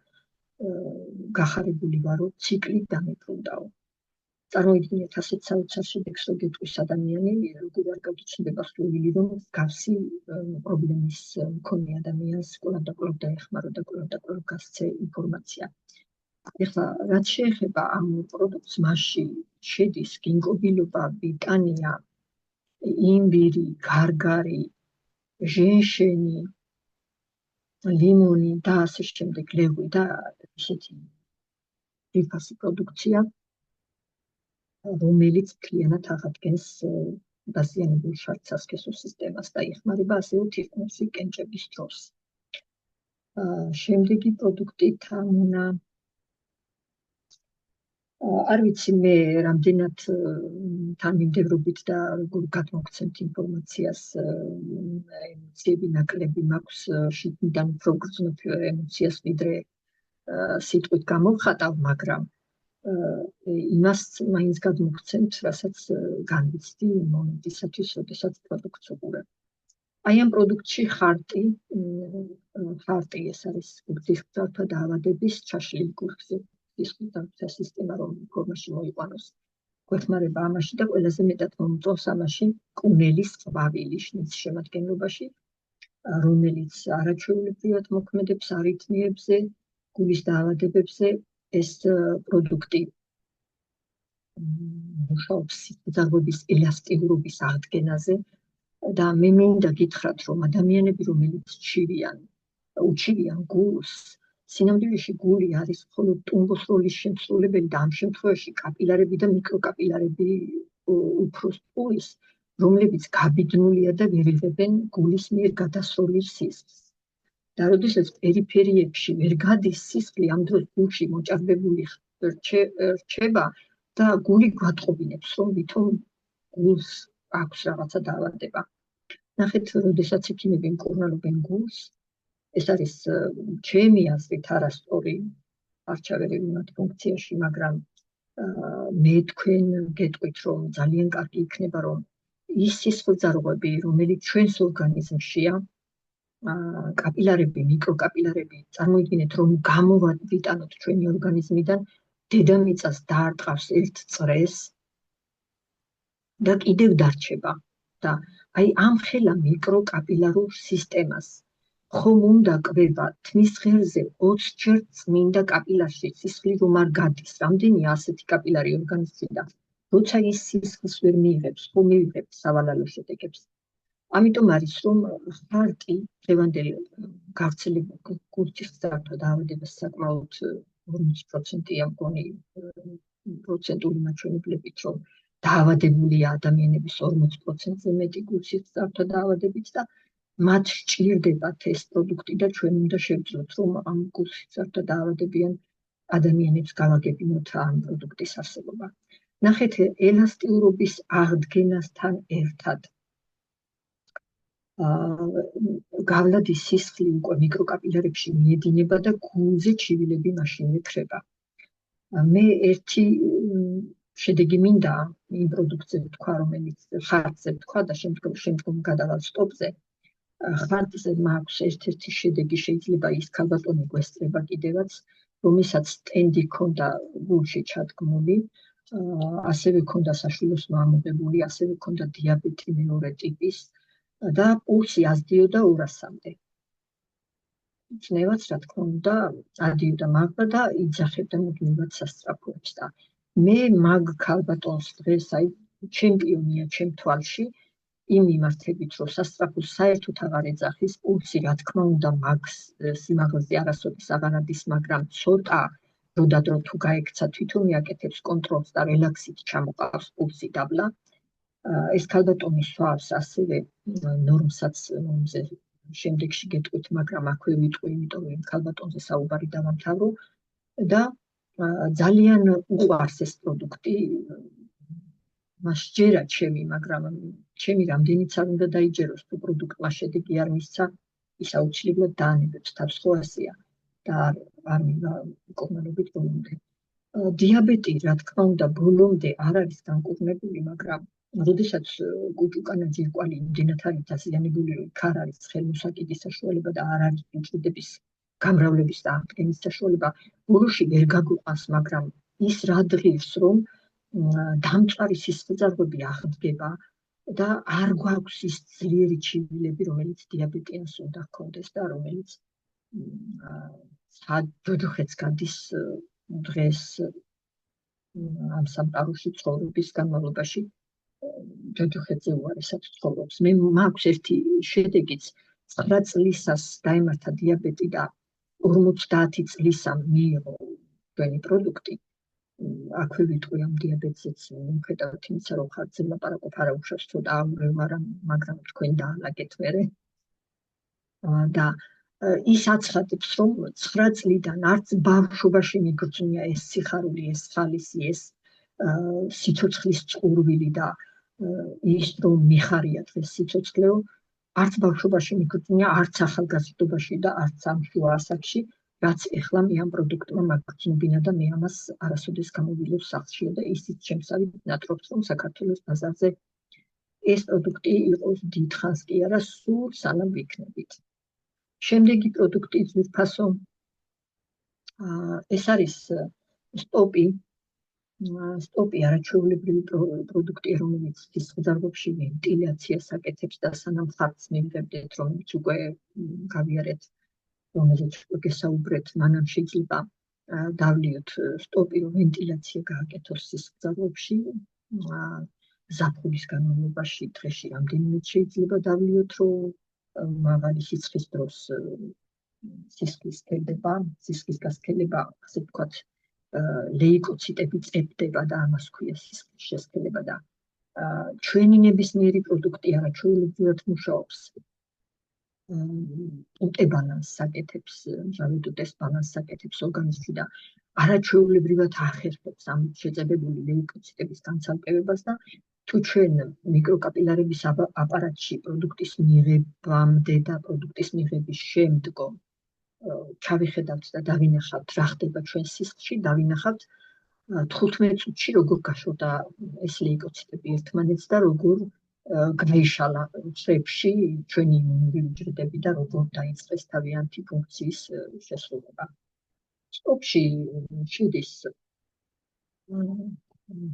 გახარებული ვარო, ციკლი დამებრუნდაო. წარმოიდგინეთ ასეთ საოცარ შედეგს, რომ გეტყვის ადამიანი, როგორ არ გაგიჩნდება სურვილი, რომ მსგავსი პრობლემის მქონე ადამიანს კვლავ და კვლავ დაეხმარო და კვლავ და კვლავ გასცე ინფორმაცია. ეხლა, რაც შეეხება ამ პროდუქტს, მასში შედის გინკობილობა, ბიტანია, იმბირი, გარგარი, ჟენშენი, ლიმონი და ასე შემდეგ, ლეღვი და ისეთი ძვირფასი პროდუქცია, რომელიც მთლიანად აღადგენს დაზიანებულ შარდ-სასქესო სისტემას და იხმარება ასევე თითქმისი კენჭების დროს. შემდეგი პროდუქტი თამუნა. არ ვიცი მე რამდენად თანმიმდევრობით და როგორ გადმოგცემთ ინფორმაციას, ემოციები ნაკლები მაქვს, შიგნიდან უფრო გრძნობ ემოციას ვიდრე სიტყვით გამოვხატავ, მაგრამ იმას მაინც გადმოგცემთ, რასაც განვიცდი მომენტისათვის, როდესაც პროდუქტს ვუყურებ. აი ამ პროდუქტში ხარტი ეს არის გრძისხმძართა დაავადების ჩაშლილი გრძისხმძართა სისტემა, რომ ფორმაში მოიყვანოს. გვეხმარება ამაში და ყველაზე მეტად მომწონს ამაში კუნელის ყვავილი შნის შემადგენლობაში, რომელიც არაჩვეულებრივად მოქმედებს არითმიებზე, გულის დაავადებებზე. ეს პროდუქტი მუშაობს სისხლძარღვების ელასტიურობის აღდგენაზე და მე მინდა გითხრათ, რომ ადამიანები, რომელიც უჩივიან გულს, სინამდვილეში გული არის მხოლოდ ტუმბოს როლის შემსრულებელი და ამ შემთხვევაში კაპილარები და მიკროკაპილარები უფრო სწურის რომლებიც გაბედნულია და ვერ იღებენ გულის მიერ გადასროლილ სისხლს. და როდესაც პერიფერიებში ვერ გადის სისხლი, ამ დროს გულში მოჭარბებული რჩება და გული გვატყობინებს, რომ ვითომ გულს აქვს რაღაცა დაავადება. ნახეთ, როდესაც ექიმები მკურნალობენ გულს, ეს არის ჩემი აზრით არასწორი არჩეველი მათ ფუნქციაში, მაგრამ მე თქვენ გეტყვით, რომ ძალიან კარგი იქნება, რომ ის სისხლძარღვები, რომელიც ჩვენს ორგანიზმშია, კაპილარები, მიკროკაპილარები, წარმოიდგინეთ, რომ გამოვიტანოთ ჩვენი ორგანიზმიდან, დედამიწას დაარტყავს ერთ წრეს და კიდევ დარჩება. და აი ამ ხელა მიკროკაპილარულ სისტემას ხომ უნდა კვება თმის ღერზე 20 ჯერ წმინდა კაპილარში სისხლი რომ არ გადის, რამდენია ასეთი კაპილარი ორგანიზმიდან, როცა ის სისხლს ვერ მიიღებს, ხომ მიიღებს სავალალო შედეგებს. ამიტომ არის რომ ხარტი დღევანდელ გავრცელებულ გულსიხსრებათა დაავადებას საკმაოდ 40%-ია მგონი პროცენტული მაჩვენებლებით, რომ დაავადებული ადამიანების 40%-ზე მეტი გულსიხსრებათა დაავადებით და მათ სჭირდებათ ეს პროდუქტი და ჩვენ უნდა შევძლოთ, რომ ამ გულსიხსრებათა დაავადებიან ადამიანებს გავაგებინოთ ამ პროდუქტის არსებობა. ნახეთ, ელასტიურობის აღდგენასთან ერთად გავლადის სისხლი უკვე მიკროკაპილარებში მიედინება და გულზე ჩივილები მაშინვე ქრება. მე ერთი შედეგი მინდა იმ პროდუქტზე თქვა, რომელიც ხარტზე თქვა და შემდგომ გადავალ სტოპზე. ხარტზე მაქვს ერთ-ერთი შედეგი, შეიძლება ის ქალბატონი გვესწრება კიდევაც, რომელსაც სტენდი ჰქონდა გულში ჩადგმული, ასევე ჰქონდა საშვილოსნო ამოღებული, ასევე ჰქონდა დიაბეტი მეორე ტიპის და პულსი ასდიოდა 200-მდე. ძნელად, რა თქმა უნდა, ადიოდა მაგდა და იძახებდა მუდმივად სასწრაფოებს და მე მაგ ქალბატონს დღეს აი ჩემპიონია ჩემ თვალში იმ მიმართებით, რომ სასწრაფოს საერთოდ აღარ ეძახის, პულსი რა თქმა უნდა მაგ სიმაღლეზე არასოდეს აღარ ადის, მაგრამ ცოტა დროდადრო თუ გაექცა თვითონ იაკეთებს კონტროლს და რელაქსით ჩამოყავს პულსი დაბლა. ეს ქალბატონი სვავს ასევე ნორმსაც, რომზე შემდეგში გეტყვით, მაგრამ აქვე ვიტყვი, იმიტომ რომ იმ ქალბატონზე საუბარი დავამთავრო და ძალიან უყვარს ეს პროდუქტი. მას ჯერა ჩემი, მაგრამ ჩემი რამდენიც არ უნდა დაიჯეროს, თუ პროდუქტმა შედეგი არ მისცა, ის აუცილებლად დაანებებს თავს, ხო ასეა და არ მინდა მკურნალობით ბოლომდე. დიაბეტი, რა თქმა უნდა, ბოლომდე არ არის განკურნებული, მაგრამ როდესაც გუჭუკანა ძირკვალი იმდენად არის დაზიანებული, რომ იქ არ არის ხელმოსაკიდის საშუალება და არ არის უჯრედების გამრავლების და აღდგენის საშუალება, ბოლოში ვერ გაგვიყვანს, მაგრამ ის რა დღის, რომ დამწვარი სისხლძარღვები აღდგება და არ გვაქვს ის ძლიერი ჩივილები, რომელიც დიაბეტიანს უნდა ჰქონდეს და რომელიც ჯოჯოხეთს გადის დღეს ამ სამყაროში ცხოვრების განმავლობაში ჯოჯოხეთზე უარესად ცხოვრობს. მე მაქვს ერთი შედეგიც 9 წლისას დაემართა დიაბეტი და 50 წლისა მიიღო ჩვენი პროდუქტი. აქვე ვიტყვი ამ დიაბეტზეც, მიუხედავად იმისა, რომ ხარჯზე ვლაპარაკობ, არა უშავს ცოტა აურევ, მაგრამ თქვენ დაალაგეთ მერე. და ის აცხადებს, რომ 9 წლიდან არც ბავშვობაში მიგრძნია ეს სიხარული, ეს ხალისი, ეს სიცოცხლის წყურვილი და ის რომ მიხარია დღეს სიცოცხლეო, არც ბავშვობაში მიგრძნია, არც ახალგაზრდობაში და არც ამ შუა ასაკში, რაც ეხლა მე ამ პროდუქტმა მაგრძნობინა და მე ამას არასოდეს გამოვილევ სახლშია და ისიც შემსავით ნატრობს, რომ საქართველოს ბაზარზე ეს პროდუქტი იყოს დიდხანს კი არა, სულ სანამ ვიქნებით. შემდეგი პროდუქტი ძვირფასო ეს არის სტოპი. სტოპი არაჩვეულებრივი პროდუქტია, რომელიც სისხლძარღვებში ვენტილაციას აკეთებს და სანამ ხარჯს მივიღებდეთ, რომელიც უკვე გავიარეთ, რომელზეც გესაუბრეთ, მანამ შეიძლება დავლიოთ სტოპი, რომ ვენტილაცია გააკეთოს სისხლძარღვებში. ზაფხულის განმავლობაში დღეში რამდენიმე შეიძლება დავლიოთ, რომ მაღალი სიცხის დროს სისხლის გასქელება, ასე ვთქვათ, ლეიკოციტები წერდება და ამას ქვია სისხლის შესქელება და ჩვენი ნებისმიერი პროდუქტი არაჩვეულებრივად მუშაობს. უტებალანს საკეთებს, მჟავედუტეს ბალანსს საკეთებს ორგანიზმში და არაჩვეულებრივად ახერხებს ამ შეწებებული ლეიკოციტების განცალკევებას და თუ ჩვენ მიკროკაპილარების აპარატში პროდუქტის მიღებამდე და პროდუქტის მიღების შემდგომ ჩავიხედავთ და დავინახავთ რა ხდება ჩვენ სისხლში, დავინახავთ 15 წუთში როგორ გაშორდა ეს ლეიკოციტები ერთმანეთს და როგორ გაიშალა წრეებში ჩვენი იმუნური უჯრედები და როგორ დაიწყეს თავიანთი ფუნქციის შესრულება.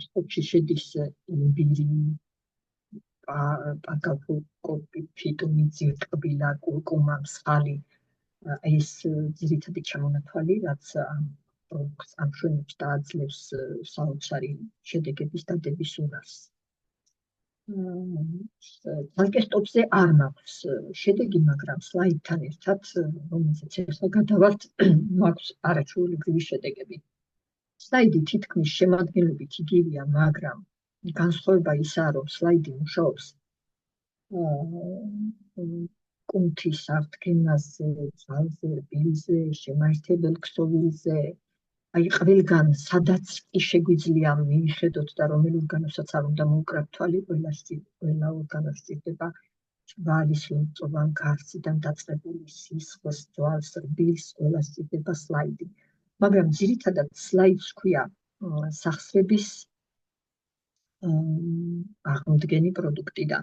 სტოპში შედის იმბირი, პაგაფოკოპი, ფიტონი, ძირტკბილა, კურკუმა, მსხალი. ეს ძირითადი ჩამონათვალი, რაც პროდუქტს ამშვენებს და აძლევს საოცარი შედეგების დადების უნარს. ცალკე სტოპზე არ მაქვს შედეგი, მაგრამ სლაიდთან ერთად, რომელზეც ახლა გადავალთ, მაქვს არაჩვეულებრივი შედეგები. სლაიდი თითქმის შემადგენლობით იგივეა, მაგრამ განსხვავება ისაა, რომ სლაიდი მუშაობს კუნთის აღდგენაზე, ძალზე, რბილზე, შემაერთებელ ქსოვილზე. აი ყველგან სადაც კი შეგვიძლია მივიხედოთ და რომელ ორგანოსაც არ უნდა მოუკრათ თვალი, ყველა ორგანოს სჭირდება ჯვალის ლორწოვან გარსიდან დაწყებული სისხლს, ჯვალს, რბილს, ყველა სჭირდება სლაიდი. მაგრამ ძირითადად სლაიდს ჰქვია სახსრების აღმდგენი პროდუქტი და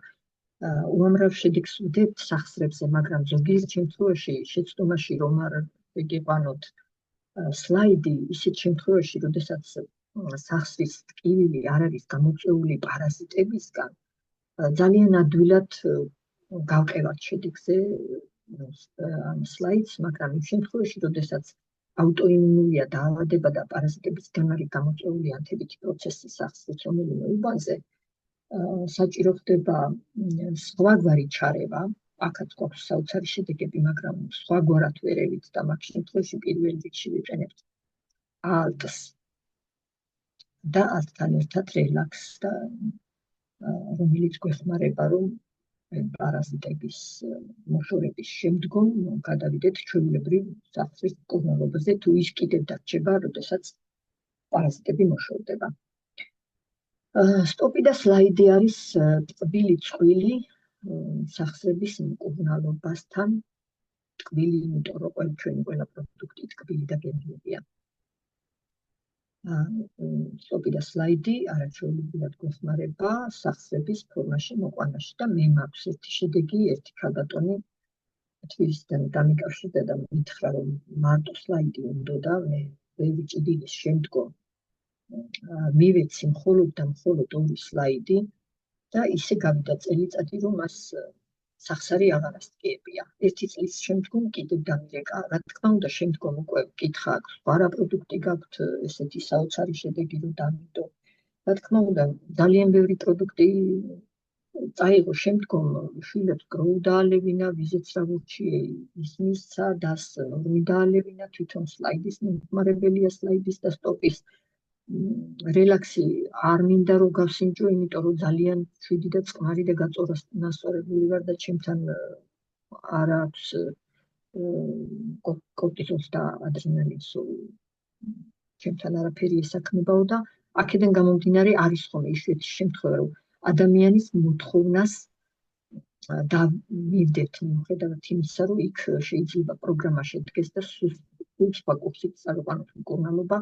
უამრავ შედეგს ვდებთ სახსრებზე, მაგრამ ზოგიერთ შემთხვევაში შეცდომაში რომ არ გიყვანოთ სლაიდი ისეთ შემთხვევაში, როდესაც სახსრის ტკივილი არ არის გამოწვეული პარაზიტებისგან, ძალიან ადვილად გავყევათ შედეგზე ამ სლაიდს, მაგრამ იმ შემთხვევაში, როდესაც აუტოიმუნურია დაავადება და პარაზიტებისგან არის გამოწვეული ანთებითი პროცესი სახსრის რომელიმე უბანზე, საჭირო ხდება სხვაგვარი ჩარევა. აქაც გვაქვს საოცარი შედეგები, მაგრამ სხვაგვარად ვერევით და მაგ შემთხვევაში პირველ რიგში ვიყენებთ ალტს და ალტთან ერთად რელაქსს და რომელიც გვეხმარება, რომ პარაზიტების მოშორების შემდგომ გადავიდეთ ჩვეულებრივ სახსრის მკურნალობაზე, თუ ის კიდევ დარჩება, როდესაც პარაზიტები მოშორდება. სტოპი და სლაიდი არის ტკბილი წყვილი სახსრების მკურნალობასთან. ტკბილი, იმიტომ რომ ჩვენი ყველა პროდუქტი ტკბილი და გემრიელია. სტოპი და სლაიდი არაჩვეულებრივად გვეხმარება სახსრების ფორმაში მოყვანაში და მე მაქვს ერთი შედეგი, ერთი ქალბატონი თბილისიდან დამიკავშირდა და მითხრა, რომ მარტო სლაიდი უნდოდა, მე ვიჭიდილის შემდგომ მივეცი მხოლოდ და მხოლოდ 2 სლაიდი და ისე გავიდა წელიწადი, რომ მას სახსარი აღარ ასტკიებია. 1 წლის შემდგომ კიდევ დამირეკა. რა თქმა უნდა, შემდგომ უკვე ვკითხა, აქვს სხვა რა პროდუქტი გაქვთ ესეთი საოცარი შედეგი, რომ დამიდო. რა თქმა უნდა, ძალიან ბევრი პროდუქტი წაიღო შემდგომ, შვილებს გროუ დაალევინა, ვიზეც რა ვურჩიე, ის მისცა, დას ნორმი დაალევინა, თვითონ სლაიდის მომხმარებელია სლაიდის და სტოპის. რელაქსი არ მინდა რომ გავსინჯო, იმიტომ რომ ძალიან შვიდი და წყნარი და გაწორასწორებული ვარ და ჩემთან არ აქვს კორტიზოლს და ადრენალინს ჩემთან არაფერი ესაქმებაო და აქედან გამომდინარე არის ხოლმე იშვიათი შემთხვევა, რომ ადამიანის მოთხოვნას მივდეთ მიუხედავად იმისა, რომ იქ შეიძლება პროგრამა შედგეს და სულ სხვა კურსით წავიყვანოთ მკურნალობა,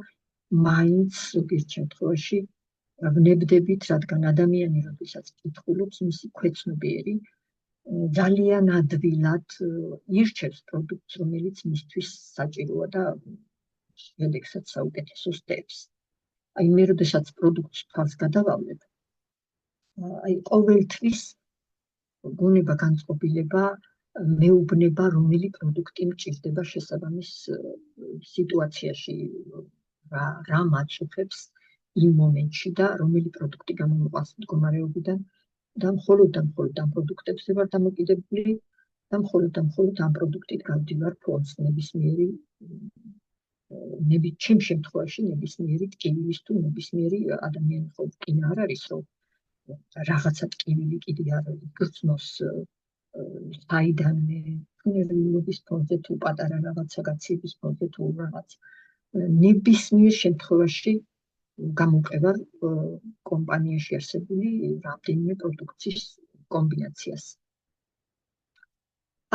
მაინც ზოგიერთ შემთხვევაში ვნებდებით, რადგან ადამიანი როდესაც კითხულობს, მისი ქვეცნობიერი ძალიან ადვილად ირჩევს პროდუქტს, რომელიც მისთვის საჭიროა და შედეგსაც საუკეთესო სტეპს. აი მე როდესაც პროდუქტს თვალს გადავავლებ, აი ყოველთვის გონება განწყობილება მეუბნება, რომელი პროდუქტი მჭირდება შესაბამის სიტუაციაში, რა მაწუხებს იმ მომენტში და რომელი პროდუქტი გამომიყვანს მდგომარეობიდან და მხოლოდ ამ პროდუქტებზე ვარ დამოკიდებული და მხოლოდ ამ პროდუქტით გავდივარ ფონს ნებისმიერი ჩემ შემთხვევაში ნებისმიერი ტკივილის თუ ნებისმიერი ადამიანი ხო რკინა არ არის, რომ რაღაცა ტკივილი კიდე არ იგრძნოს საიდანვე ნერვიულობის ფონზე თუ პატარა რაღაცა გაცივების ფონზე თუ რაღაც ნებისმიერ შემთხვევაში გამოყევა კომპანიაში არსებული რამდენიმე პროდუქციის კომბინაციას.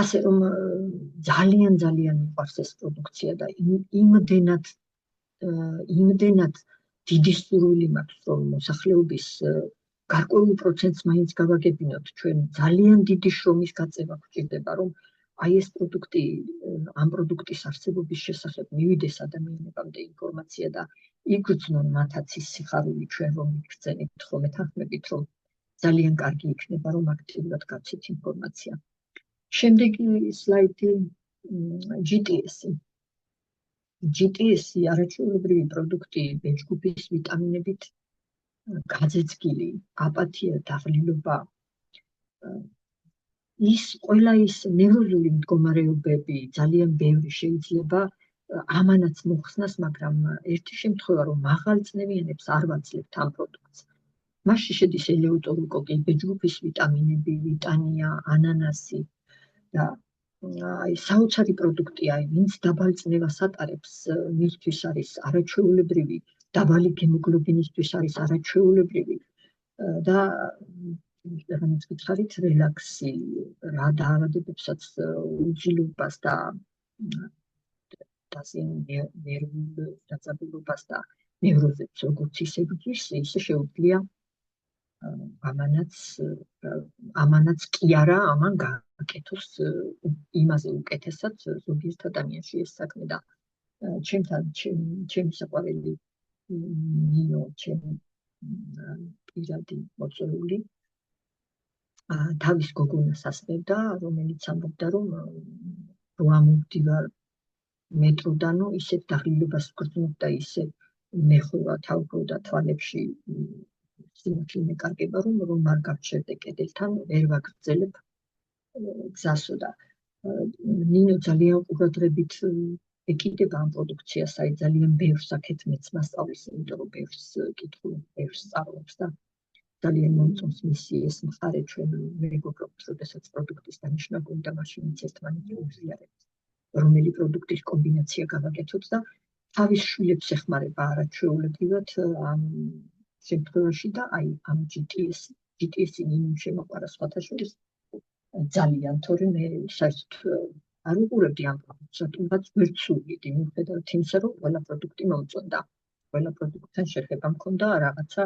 ასე რომ ძალიან მიყვარს ეს პროდუქცია და იმდენად დიდი სურვილი მაქვს რომ მოსახლეობის გარკვეულ პროცენტს მაინც გავაგებინოთ ჩვენ ძალიან დიდი შრომის გაწევა გვჭირდება რომ აი ეს პროდუქტი ამ პროდუქტის არსებობის შესახებ მივიდეს ადამიანებამდე ინფორმაცია და იგრძნონ მათაც ის სიხარული ჩვენ რომ მიგრძენით ხოლმე თანხმებით რომ ძალიან კარგი იქნება რომ აქტიურად გავცეთ ინფორმაცია. შემდეგი სლაიდი GTS-ი არაჩვეულებრივი პროდუქტი ბეჭდვის ვიტამინებით გაძეცგილი აპათია დაღლილობა ყველა ის ნევროზული მდგომარეობები ძალიან ბევრი შეიძლება ამანაც მოხსნას, მაგრამ ერთი შემთხვევა რომ მაღალწნევიანებს არ ვაძლევთ ამ პროდუქტს. მასში შედის ელეუტორიკოკი, ბეჭდვის ვიტამინები, ვიტანია, ანანასი და აი საოცარი პროდუქტია, ვინც დაბალ წნევას ატარებს, მისთვის არის არაჩვეულებრივი, დაბალი ჰემოგლობინისთვის არის არაჩვეულებრივი და რაღაც გითხარით რელაქსი, რა დაავადებებსაც უძილობას და ნერვულ დაძაბულობას და ნევროზებს როგორც ისევ ისე შეუძლია ამანაც კი არა, ამან გააკეთოს იმაზე უკეთესად ზოგიერთ ადამიანში ეს საქმე და ჩემი საყვარელი ნინო, ჩემი პირადი მოწვეული თავის გოგონას ასწევდა, რომელიც ამბობდა რომ ამოვდივარ მეტროდანო ისეთ დაღლილობას ვგრძნობდა, ისე მეხოვა თავგროვდა თვალებში სიმართლე მეკარგება რომ არ გავჩერდე კედელთან, ვერ ვაგრძელებ გზასო და ნინო ძალიან ყურადღებით ეკიდება ამ პროდუქციას, აი ძალიან ბევრ საქეთმეც მასწავლის, იმიტომ რომ ბევრს კითხულობს, ბევრს სწავლობს და ძალიან მომწონს მისი ეს მხარე ჩვენ მეგობრობთ, როდესაც პროდუქტის დანიშნა გვინდა, მაშინ ერთმანეთს უზიარებთ, რომელი პროდუქტის კომბინაცია გავაკეთოთ და თავის შვილებს ეხმარება არაჩვეულებრივად ამ შემთხვევაში და აი ამ GTS-ი ნინომ შემოყვარა სხვათა შორის ძალიან, თორემ მე საერთოდ არ უყურებდი ამ პროდუქტს, თუმცა ვერ ვსურვიდი, მიუხედავად იმისა, რომ ყველა პროდუქტი მომწონდა, ყველა პროდუქტთან შეხება მქონდა, რაღაცა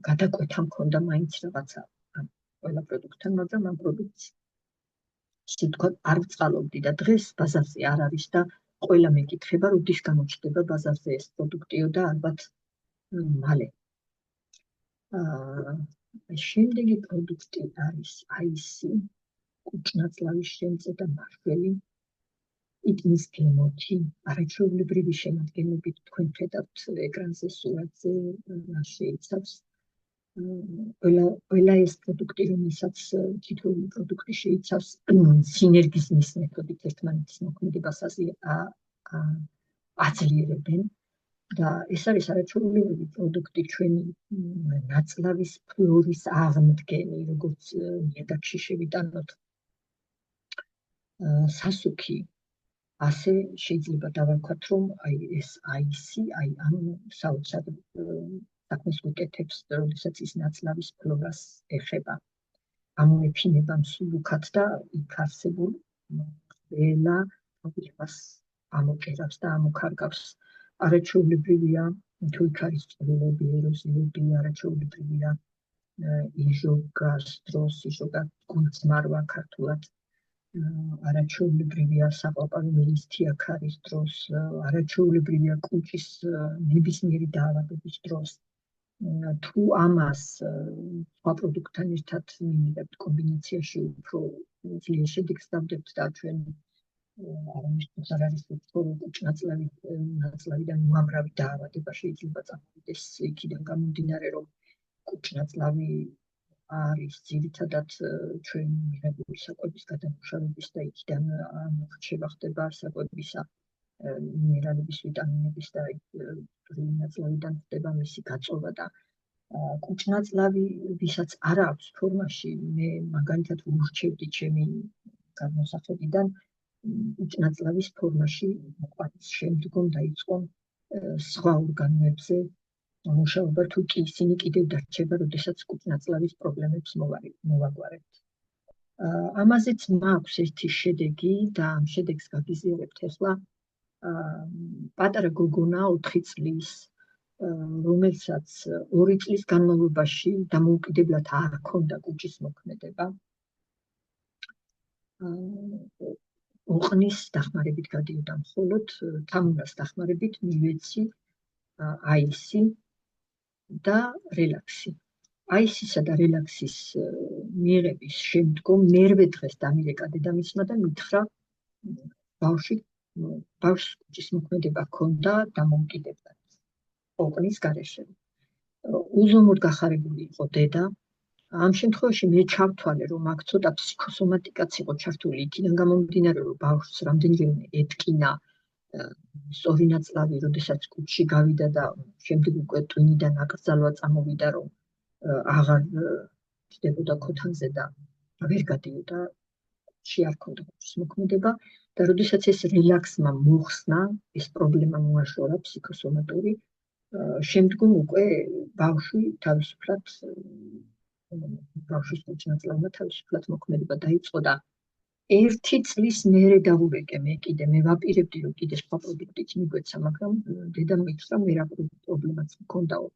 გადაკვეთა მქონდა მაინც რაღაცა ყველა პროდუქტთან, მაგრამ ამ პროდუქტს ისე ვთქვათ არ ვწყალობდი და დღეს ბაზარზე არ არის და ყველა მეკითხება, როდის გამოჩნდება ბაზარზე ეს პროდუქტიო და ალბათ მალე. შემდეგი პროდუქტი არის IC, კუჭნაწლავის შემწე და მაშველი, იტმის გემოთი, არაჩვეულებრივი შემადგენლობით თქვენ ხედავთ ეკრანზე სურათზე, რა შეიცავს. ყველა ეს პროდუქტი, რომელსაც თითოეული პროდუქტი შეიცავს სინერგიზმის მეთოდით ერთმანეთის მოქმედებას აძლიერებენ და ეს არის არაჩვეულებრივი პროდუქტი ჩვენი ნაწლავის ფლორის აღმდგენი, როგორც ნიადაგში შევიტანოთ სასუქი, ასე შეიძლება დავარქვათ, რომ აი ეს IC, აი ამ საოცარ საქმეს გვიკეთებს, როდესაც ის ნაწლავის ფლორას ეხება. ამოეფინება მსუბუქად და იქ არსებულ ყველა პრობლემას ამოჭერავს და ამოქარგავს. არაჩვეულებრივია, თუ იქ არის წყვილები, ეროზიები, არაჩვეულებრივია იზოგასტროსი, გულწმარვა ქართულად. არაჩვეულებრივია საყვაპავი მილის თიაქარის დროს, არაჩვეულებრივია კუჭის ნებისმიერი დაავადების დროს. თუ ამას სხვა პროდუქტთან ერთად მივიღებთ კომბინაციაში, უფრო ძლიერ შედეგს დავდებთ და ჩვენ არავისთვის არ არის უცხო კუჭნაწლავიდან უამრავი დაავადება შეიძლება წამოვიდეს იქიდან გამომდინარე, რომ კუჭნაწლავი არის ძირითადად ჩვენ მიღებული საკვების გადამუშავების და იქიდან მოხდება საკვებისა მინერალების, ვიტამინების და ნაწლავიდან ხდება მისი გაწოვა და კუჭნაწლავი, ვისაც არ აქვს ფორმაში, მე მაგალითად ურჩევდი ჩემი განმოსახედიდან კუჭნაწლავის ფორმაში მოყვანის შემდგომ დაიწყო სხვა ორგანოებზე მუშაობა, თუ კი ისინი კიდევ დარჩება, როდესაც კუჭნაწლავის პრობლემებს მოვაგვარებთ. ამაზეც მაქვს ერთი შედეგი და ამ შედეგს გაგიზიარებთ ახლა. პატარა გოგონა 4 წლის, რომელსაც 2 წლის განმავლობაში დამოუკიდებლად არ ჰქონდა კუჭის მოქმედება. ოყნის დახმარებით გადიოდა მხოლოდ თამუნას დახმარებით მივეცი აისი და რელაქსი. აისისა და რელაქსის მიღების შემდგომ მერვე დღეს დამირეკა დედამისმა და მითხრა ბავშვს კუჭის მოქმედება ჰქონდა დამოუკიდებლად ოყნის გარეშე. უზომოდ გახარებული იყო დედა. ამ შემთხვევაში მე ჩავთვალე, რომ აქ ცოტა ფსიქოსომატიკაც იყო ჩართული, იქიდან გამომდინარე, რომ ბავშვს რამდენჯერმე ეტკინა სწორი ნაწლავი, როდესაც კუჭში გავიდა და შემდეგ უკვე ტვინიდან აკრძალვა წამოვიდა, რომ აღარ ჩდებოდა ქოთანზე და ვერ გადიოდა, არ ჰქონდა კუჭის მოქმედება და როდესაც ეს რელაქსმა მოხსნა, ეს პრობლემა მოაშორა ფსიქოსომატური, შემდგომ უკვე ბავშვი თავისუფლად ბავშვის კუჭნაწლავმა თავისუფლად მოქმედება დაიწყო და 1 წლის მერე დავურეკე მე კიდე, მე ვაპირებდი, რომ კიდე სხვა პროდუქტით მიგვეცა, მაგრამ დედამ მითხრა, მე რა პრობლემაც მქონდაო,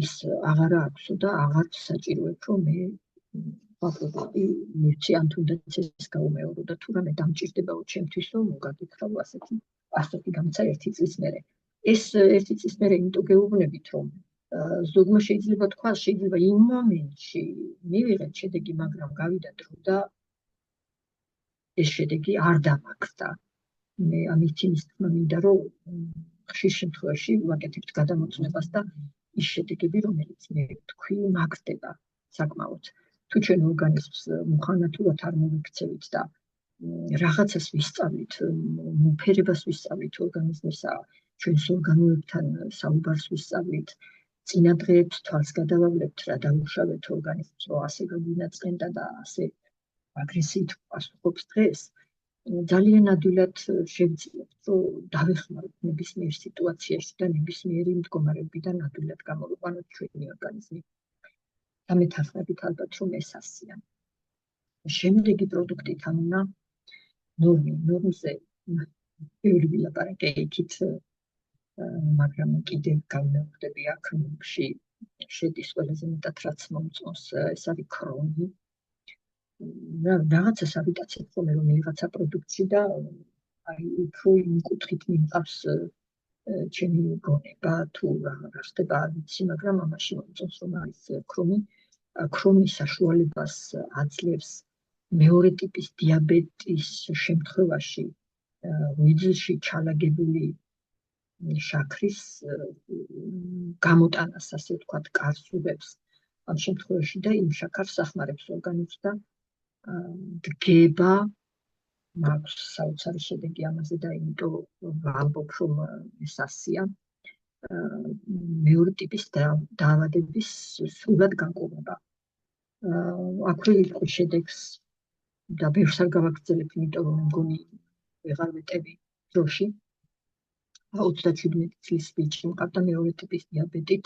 ის აღარა აქვსო და აღარ საჭიროებ, რომ მე სხვა პროდუქტი მივცი, ან თუნდაც ეს გაუმეორო და თუ რამე დამჭირდებაო ჩემთვისო, მოგაგითხრაო ასეთი გამცა 1 წლის მერე. ეს 1 წლის მერე იმიტომ გეუბნებით, რომ ზოგმა შეიძლება თქვას, შეიძლება იმ მომენტში მივიღეთ შედეგი, მაგრამ გავიდა დრო და ეს შედეგი არ დამაგდა. მე ამით იმის თქმა მინდა, რომ ხშირ შემთხვევაში ვაკეთებთ გადამოწმებას და ის შედეგები, რომელიც მე ვთქვი, მაგდება საკმაოდ. თუ ჩვენ ორგანიზმს მუხანათურად არ მოვიქცევით და რაღაცას ვისწავლით, მოფერებას ვისწავლით ორგანიზმისა, ჩვენს ორგანოებთან საუბარს ვისწავლით, წინადღეებს თვალს გადავავლებთ, რა დავუშავეთ ორგანიზმს, რომ ასე გაგვინაწყენდა და ასე აგრესიით პასუხობს დღეს, ძალიან ადვილად შევძლებთ, რომ დავეხმაროთ ნებისმიერ სიტუაციაში და ნებისმიერი მდგომარეობიდან ადვილად გამოვიყვანოთ ჩვენი ორგანიზმი. დამეთანხმებით ალბათ, რომ ეს ასია. შემდეგი პროდუქტი თამუნა ნორმზე ბევრი ვილაპარაკე იქით, მაგრამ კიდევ გამოვხდები აქ ნორმში შედის ყველაზე მეტად რაც მომწონს, ეს არის ქრომი. რაღაცას ავიტაცებ ხოლმე რომ რაღაცა პროდუქტში და აი უფრო იმ კუთხით მიმყავს ჩემი გონება თუ რა ხდება არ ვიცი, მაგრამ ამაში მომწონს რომ არის ქრომი. ქრომი საშუალებას აძლევს მეორე ტიპის დიაბეტის შემთხვევაში ღვიძლში ჩალაგებული შაქრის გამოტანას, ასე ვთქვათ, კარსუბებს ამ შემთხვევაში და იმ შაქარს ახმარებს ორგანიზმს და დგება, მაქვს საოცარი შედეგი ამაზე და იმიტომ ვამბობ, რომ ეს ასია. მეორე ტიპის დაავადების სრულად განყოფა. აქვე ვიტყვი შედეგს და ბევრს არ გავაგრძელებ, იმიტომ რომ მგონი ვეღარ ვეტევი დროში. 37 წლის ბიჭი მყავდა მეორე ტიპის დიაბეტით.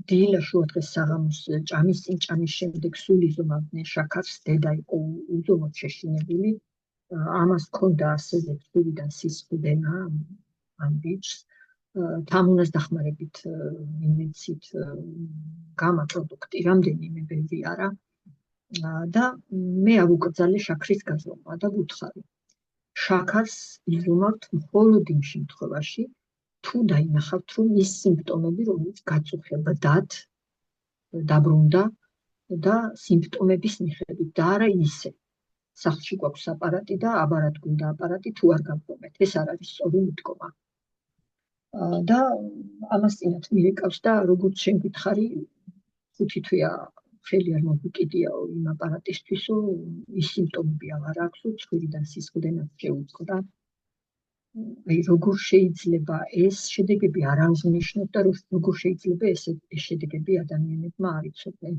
დილა შუადღეს საღამოს ჭამის წინ ჭამის შემდეგ სულ იზომავდნენ შაქარს, დედა იყო უზომოდ შეშინებული. ამას ჰქონდა ასევე ცურიდან სისხლდენა ამ ბიჭს. თამუნას დახმარებით მივეცით გამა პროდუქტი, რამდენიმე ბევრი არა. და მე ავუკრძალე შაქრის გაზომა და ვუთხარი. შაქარს იზომავთ მხოლოდ იმ შემთხვევაში, თუ დაინახავთ, რომ ის სიმპტომები, რომელიც გაწუხებდათ, დაბრუნდა და სიმპტომების მიხედვით და არა ისე. სახლში გვაქვს აპარატი და აბარად გვინდა აპარატი, თუ არ გავყომეთ. ეს არ არის სწორი მიდგომა. და ამას წინათ მირეკავს და როგორც შენ გითხარი, 5 თვეა ხელი არ მოგიკიდიაო იმ აპარატისთვისო, ის სიმპტომები აღარ აქვსო, ცხვირიდან სისხლდენაც შეუწყდა. როგორ შეიძლება ეს შედეგები არ აღნიშნოთ და როგორ შეიძლება ეს შედეგები ადამიანებმა არ იცოდნენ.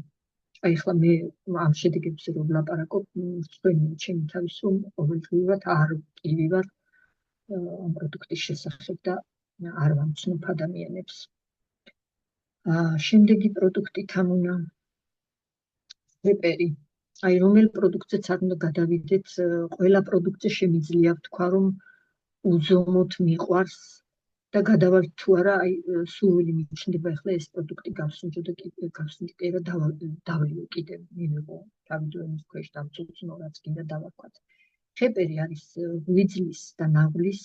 ახლა მე ამ შედეგებზე რომ ვლაპარაკობ, ჩემი თავის რომ ყოველდღიურად არ ვკივი ვარ ამ პროდუქტის შესახებ და არ ვამცნობ ადამიანებს. შემდეგი პროდუქტი თამუნა ხეპერი. რომელ პროდუქტზეც არ უნდა გადავიდეთ, ყველა პროდუქტზე შემიძლია ვთქვა, რომ უზომოდ მიყვარს და გადავართ თუ არა, სურვილი მიჩნდება ახლა ეს პროდუქტი გავსინჯო და გავსინჯო და დავლიო კიდევ მივიღო თავიდანვე ქვეშ დამწუწნო რაც კიდე დავაქვათ. ხეპერი არის ღვიძლის და ნაღლის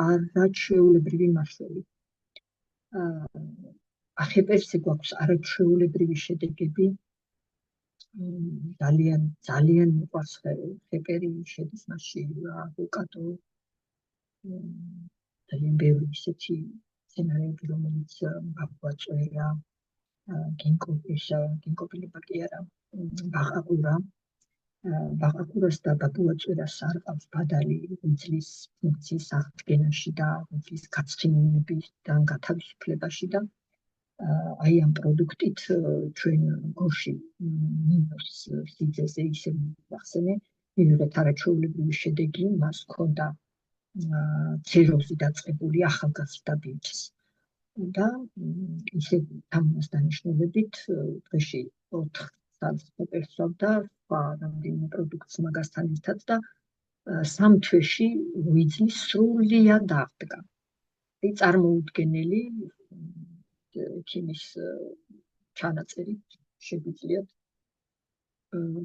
არაჩვეულებრივი მაშველი. ხეპერზე გვაქვს არაჩვეულებრივი შედეგები. ძალიან მიყვარს ხეპერი, შედის მასში ავოკადო, ძალიან ბევრი ისეთი მცენარეები, რომელიც ბაყუაწვერა, გინკოპილება კი არა, ბაყაყურა. ბაყაყურას და ბაყუაწვერას არ ყავს ბადალი ღვიძლის ფუნქციის აღდგენაში და ღვიძლის გაცხინებიდან გათავისუფლებაში და აი ამ პროდუქტით ჩვენ გორში მინოს სიძეზე ისე ვახსენე, მივიღეთ არაჩვეულებრივი შედეგი, მას ჰქონდა ციროზი დაწყებული ახალგაზრდა ბიჭს და ისე თამუნას დანიშნულებით დღეში 4 წელს ყოფილსავდა სხვა რამდენიმე პროდუქტს მაგასთან ერთად და 3 თვეში ღვიძლი სრულიად აღდგა. წარმოუდგენელი ქიმის ჩანაწერი შეგვიძლიათ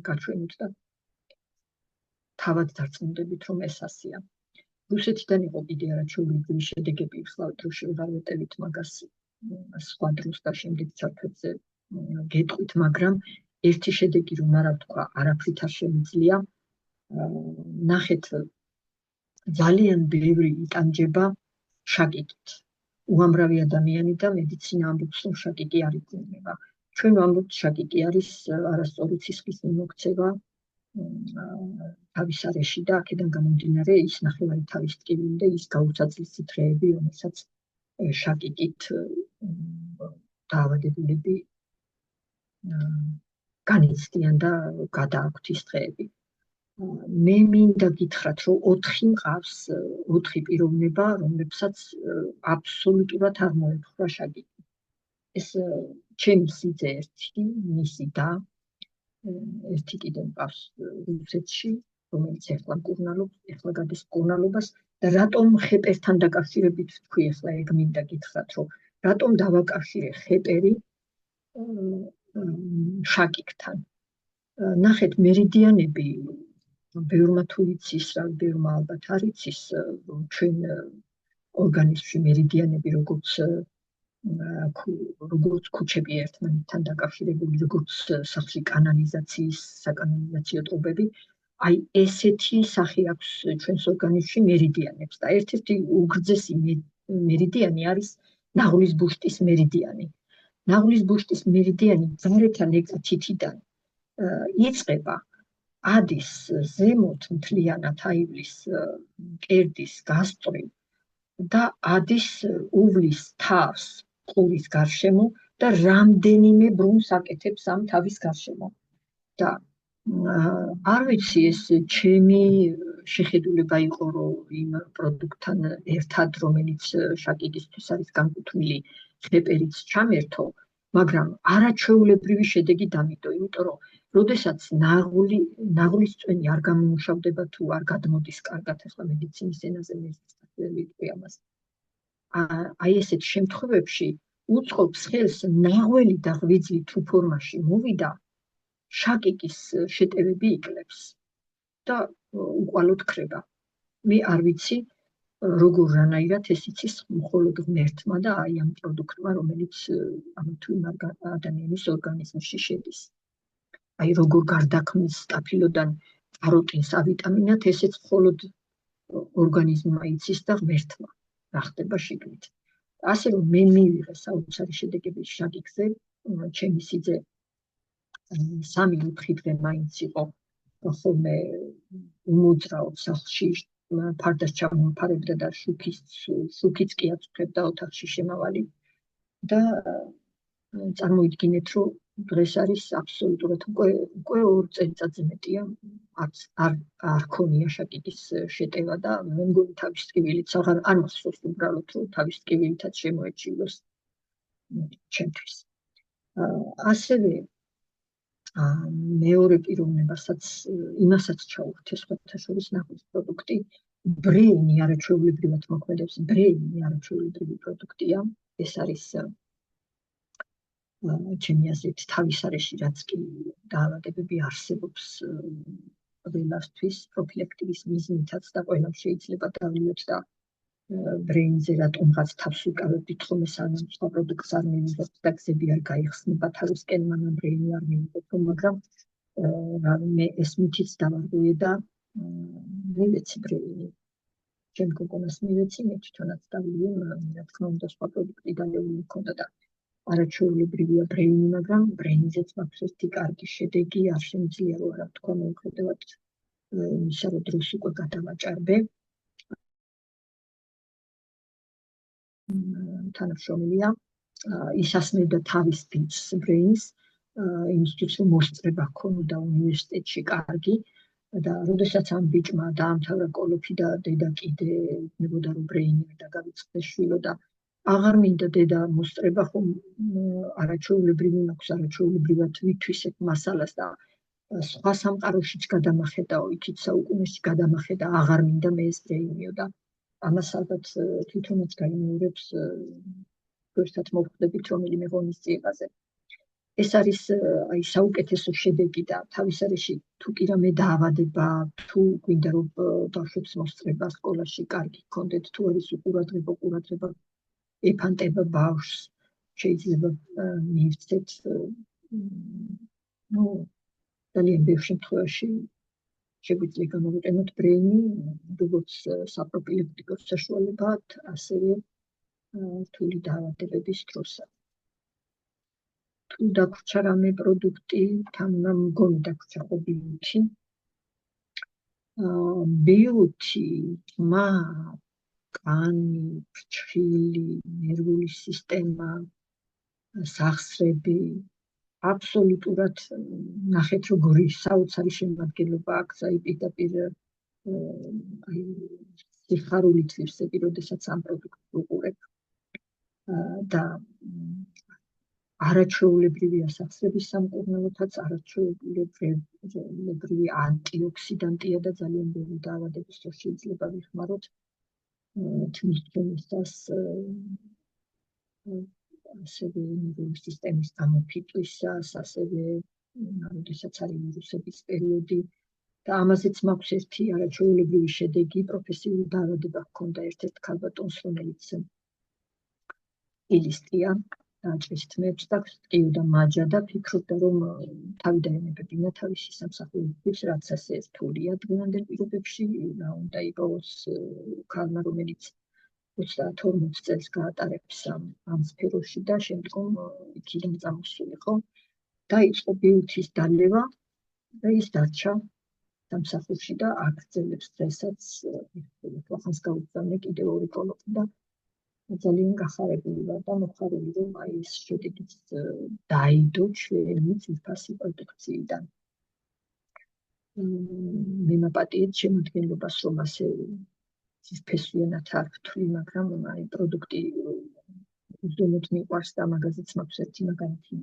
გაჩვენოთ და თავად დარწმუნდებით, რომ ეს ასეა. რუსეთიდან იყო კიდე არაჩვეულებრივი შედეგები, ხლა დროში ვერ ვეტევით მაგას სხვა დროს და შემდეგ ჩართვებზე გეტყვით, მაგრამ ერთი შედეგი რომ არა ვთქვა, არაფრით არ შემიძლია. ნახეთ, ძალიან ბევრი იტანჯება შაკიკით. უამრავი ადამიანი და მედიცინა ამბობს, რომ შაკიკი არ იგრძნობა. ჩვენ ვამბობთ, შაკიკი არის არასწორი ცისხლის მიმოქცევა თავის არეში და აქედან გამომდინარე ის ნახევარი თავის ტკივილი და ის გაუცაწლის დღეები, რომელსაც შაკიკით დაავადებულები განიცდიან და გადააქვთ ის დღეები. მე მინდა გითხრათ, რომ 4 მყავს, 4 პიროვნება, რომლებსაც აბსოლუტურად არ მოეპყრა შაკიკი. ეს ჩემი სიძე ერთი, მისი და ერთი კიდე მყავს რუსეთში, რომელიც ეხლა მკურნალობს, ეხლა გადის მკურნალობას და რატომ ხეპერთან დაკავშირებით ვთქვი, ეხლა ეგ მინდა გითხრათ, რომ რატომ დავაკავშირე ხეპერი შაკიკთან. ნახეთ, მერიდიანები ბევრმა თუ იცის, რა ბევრმა ალბათ არ იცის, ჩვენ ორგანიზმში მერიდიანები როგორც ქუჩები ერთმანეთთან დაკავშირებული, როგორც სახში კანალიზაციის, საკანალიზაციო ტრუბები, აი ესეთი სახე აქვს ჩვენს ორგანიზმში მერიდიანებს და ერთ-ერთი უგრძესი მერიდიანი არის ნაღლის ბუშტის მერიდიანი. ნაღლის ბუშტის მერიდიანი გარეთან ეკათითიდან იწყება ადის ზემოთ მთლიანად აივლის კერდის გასწვრივ და ადის უვლის თავს ყურის გარშემო და რამდენიმე ბრუნს აკეთებს ამ თავის გარშემო. და არ ვიცი, ეს ჩემი შეხედულება იყო, რომ იმ პროდუქტთან ერთად, რომელიც შაკიკისთვის არის განკუთვნილი, ხეპერიც ჩამერთო, მაგრამ არაჩვეულებრივი შედეგი დამიდო, იმიტომ რომ როდესაც ნაღლის წვენი არ გამომუშავდება თუ არ გადმოდის კარგად, ახლა მედიცინის ენაზე მე ვერ ვიტყვი ამას. აი ესეთ შემთხვევებში უწყობს ხელს ნაღველი და ღვიძლი თუ ფორმაში მოვიდა, შაკიკის შეტევები იკლებს და უყვალოდ ქრება. მე არ ვიცი, როგორ რანაირად ეს იცის მხოლოდ ღმერთმა და აი ამ პროდუქტმა, რომელიც ამა თუ იმ ადამიანის ორგანიზმში შედის. აი როგორ გარდაქმნის სტაფილოდან კაროტინს ავიტამინად, ესეც მხოლოდ ორგანიზმმა იცის და ღმერთმა რა ხდება შიგნით. ასე რომ მე მივიღე საოცარი შედეგები შაკიკზე, ჩემი სიძე 3-4 დღე მაინც იყო ხოლმე უმოძრაოდ სახლში ფარდას ჩამოაფარებდა და შუქიც კი აწუხებდა ოთახში შემავალი და წარმოიდგინეთ, რომ დღეს არის აბსოლუტურად უკვე 2 წელიწადზე მეტია არ ქონია შაკიკის შეტევა და მე მგონი თავის ტკივილით არ მახსოვს უბრალოდ რომ თავის ტკივილითაც შემოეჩილოს ჩემთვის. ასევე მეორე პიროვნებასაც იმასაც ჩაუხდე სხვათა შორის ნახვის პროდუქტი ბრეინი არაჩვეულებრივად მოქმედებს. ბრეინი არაჩვეულებრივი პროდუქტია. ეს არის ჩემი აზრით თავის არეში რაც კი დაავადებები არსებობს ყველასთვის პროფილაქტიკის მიზნითაც და ყველამ შეიძლება დავლიოთ და ბრეინზე რატომღაც თავს ვიკავებდით რომ ეს არ სხვა პროდუქტს არ მივიღებთ და გზები არ გაიხსნება თავისკენ მანამ ბრეინი არ მივიღებთ, მაგრამ მე ეს მითიც დავარღვიე და მივეცი ბრეინი. ჩემ გოგონას მივეცი, მე თვითონაც დავლიე, რა თქმა უნდა სხვა პროდუქტი დალეული მქონდა და არაჩვეულებრივია ბრეინი, მაგრამ ბრეინზეც მაქვს ერთი კარგი შედეგი, არ შემიძლია რომ არა ვთქვა მიუხედავად იმისა, რომ დროს უკვე გადავაჭარბე. თანამშრომელია, ისასმევდა თავის ბიჭს ბრეინს, იმისთვის რომ მოსწრება ჰქონოდა უნივერსიტეტში კარგი და როდესაც ამ ბიჭმა დაამთავრა კოლოფი და დედა კიდე ვნებოდა რომ ბრეინი არ დაგავიწყდეს შვილო და აღარ მინდა დედა მოსწრება, ხომ არაჩვეულებრივი მაქვს, არაჩვეულებრივად ვითვისებ მასალას და სხვა სამყაროშიც გადამახედაო, იქით საუკუნეში გადამახედა, აღარ მინდა მე ეს ბრეინიო და ამას ალბათ თვითონაც გაიმეორებს ერთად მოვხდებით რომელიმე ღონისძიებაზე. ეს არის აი საუკეთესო შედეგი და თავის არეში თუ კი რამე დაავადება, თუ გვინდა რომ ბავშვებს მოსწრება სკოლაში კარგი გქონდეთ, თუ არის უყურადღება ეფანტება ბავშვს, შეიძლება მივცეთ ძალიან ბევრ შემთხვევაში შეგვიძლია გამოვიყენოთ ბრეინი როგორც საპროფილაქტიკო საშუალებად, ასევე რთული დაავადებების დროსაც. თუ დაგვრჩა რამე პროდუქტი, მგონი დაგვრჩა ხო ბიუთი. ბიუთი, თმა, კანი, ფრჩხილი, ნერვული სისტემა, სახსრები, აბსოლუტურად ნახეთ როგორი საოცარი შემადგენლობა აქვს, აი პირდაპირ სიხარულით ვირსები, როდესაც ამ პროდუქტს ვუყურებ და არაჩვეულებრივია სახსრების სამკურნალოთაც, არაჩვეულებრივი ანტიოქსიდანტია და ძალიან ბევრი დაავადების დროს შეიძლება ვიხმაროთ თმის ჩვენისას ასევე ნერვული სისტემის გამოფიტვისას, ასევე როდესაც არის ვირუსების პერიოდი და ამაზეც მაქვს ერთი არაჩვეულებრივი შედეგი, პროფესიული დაავადება ჰქონდა ერთ-ერთ ქალბატონს, რომელიც ილისტია დაჭრის თმებს და ტკიოდა მაჯა და ფიქრობდა რომ თავი დაენებებინა თავისი სამსახურისთვის, რაც ასე რთულია დღევანდელ პირობებში, რა უნდა იყოს ქალმა, რომელიც 30-40 წელს გაატარებს ამ სფეროში და შემდგომ იქიდან წამოსულიყო. დაიწყო ბიუთის დალევა და ის დარჩა სამსახურში და აგრძელებს დღესაც ახანს გაუგზავნე კიდევ 2 კოლოფი და ძალიან გახარებული ვარ და მოხარული რომ აი ეს შედეგიც დაიდო ჩვენი ძვირფასი პროდუქციიდან. მე მაპატიეთ შემოქმედებას რომ ასე ფესვიანად არ ვთვლი, მაგრამ აი პროდუქტი უზომოდ მიყვარს და მაგაზეც მაქვს ერთი მაგალითი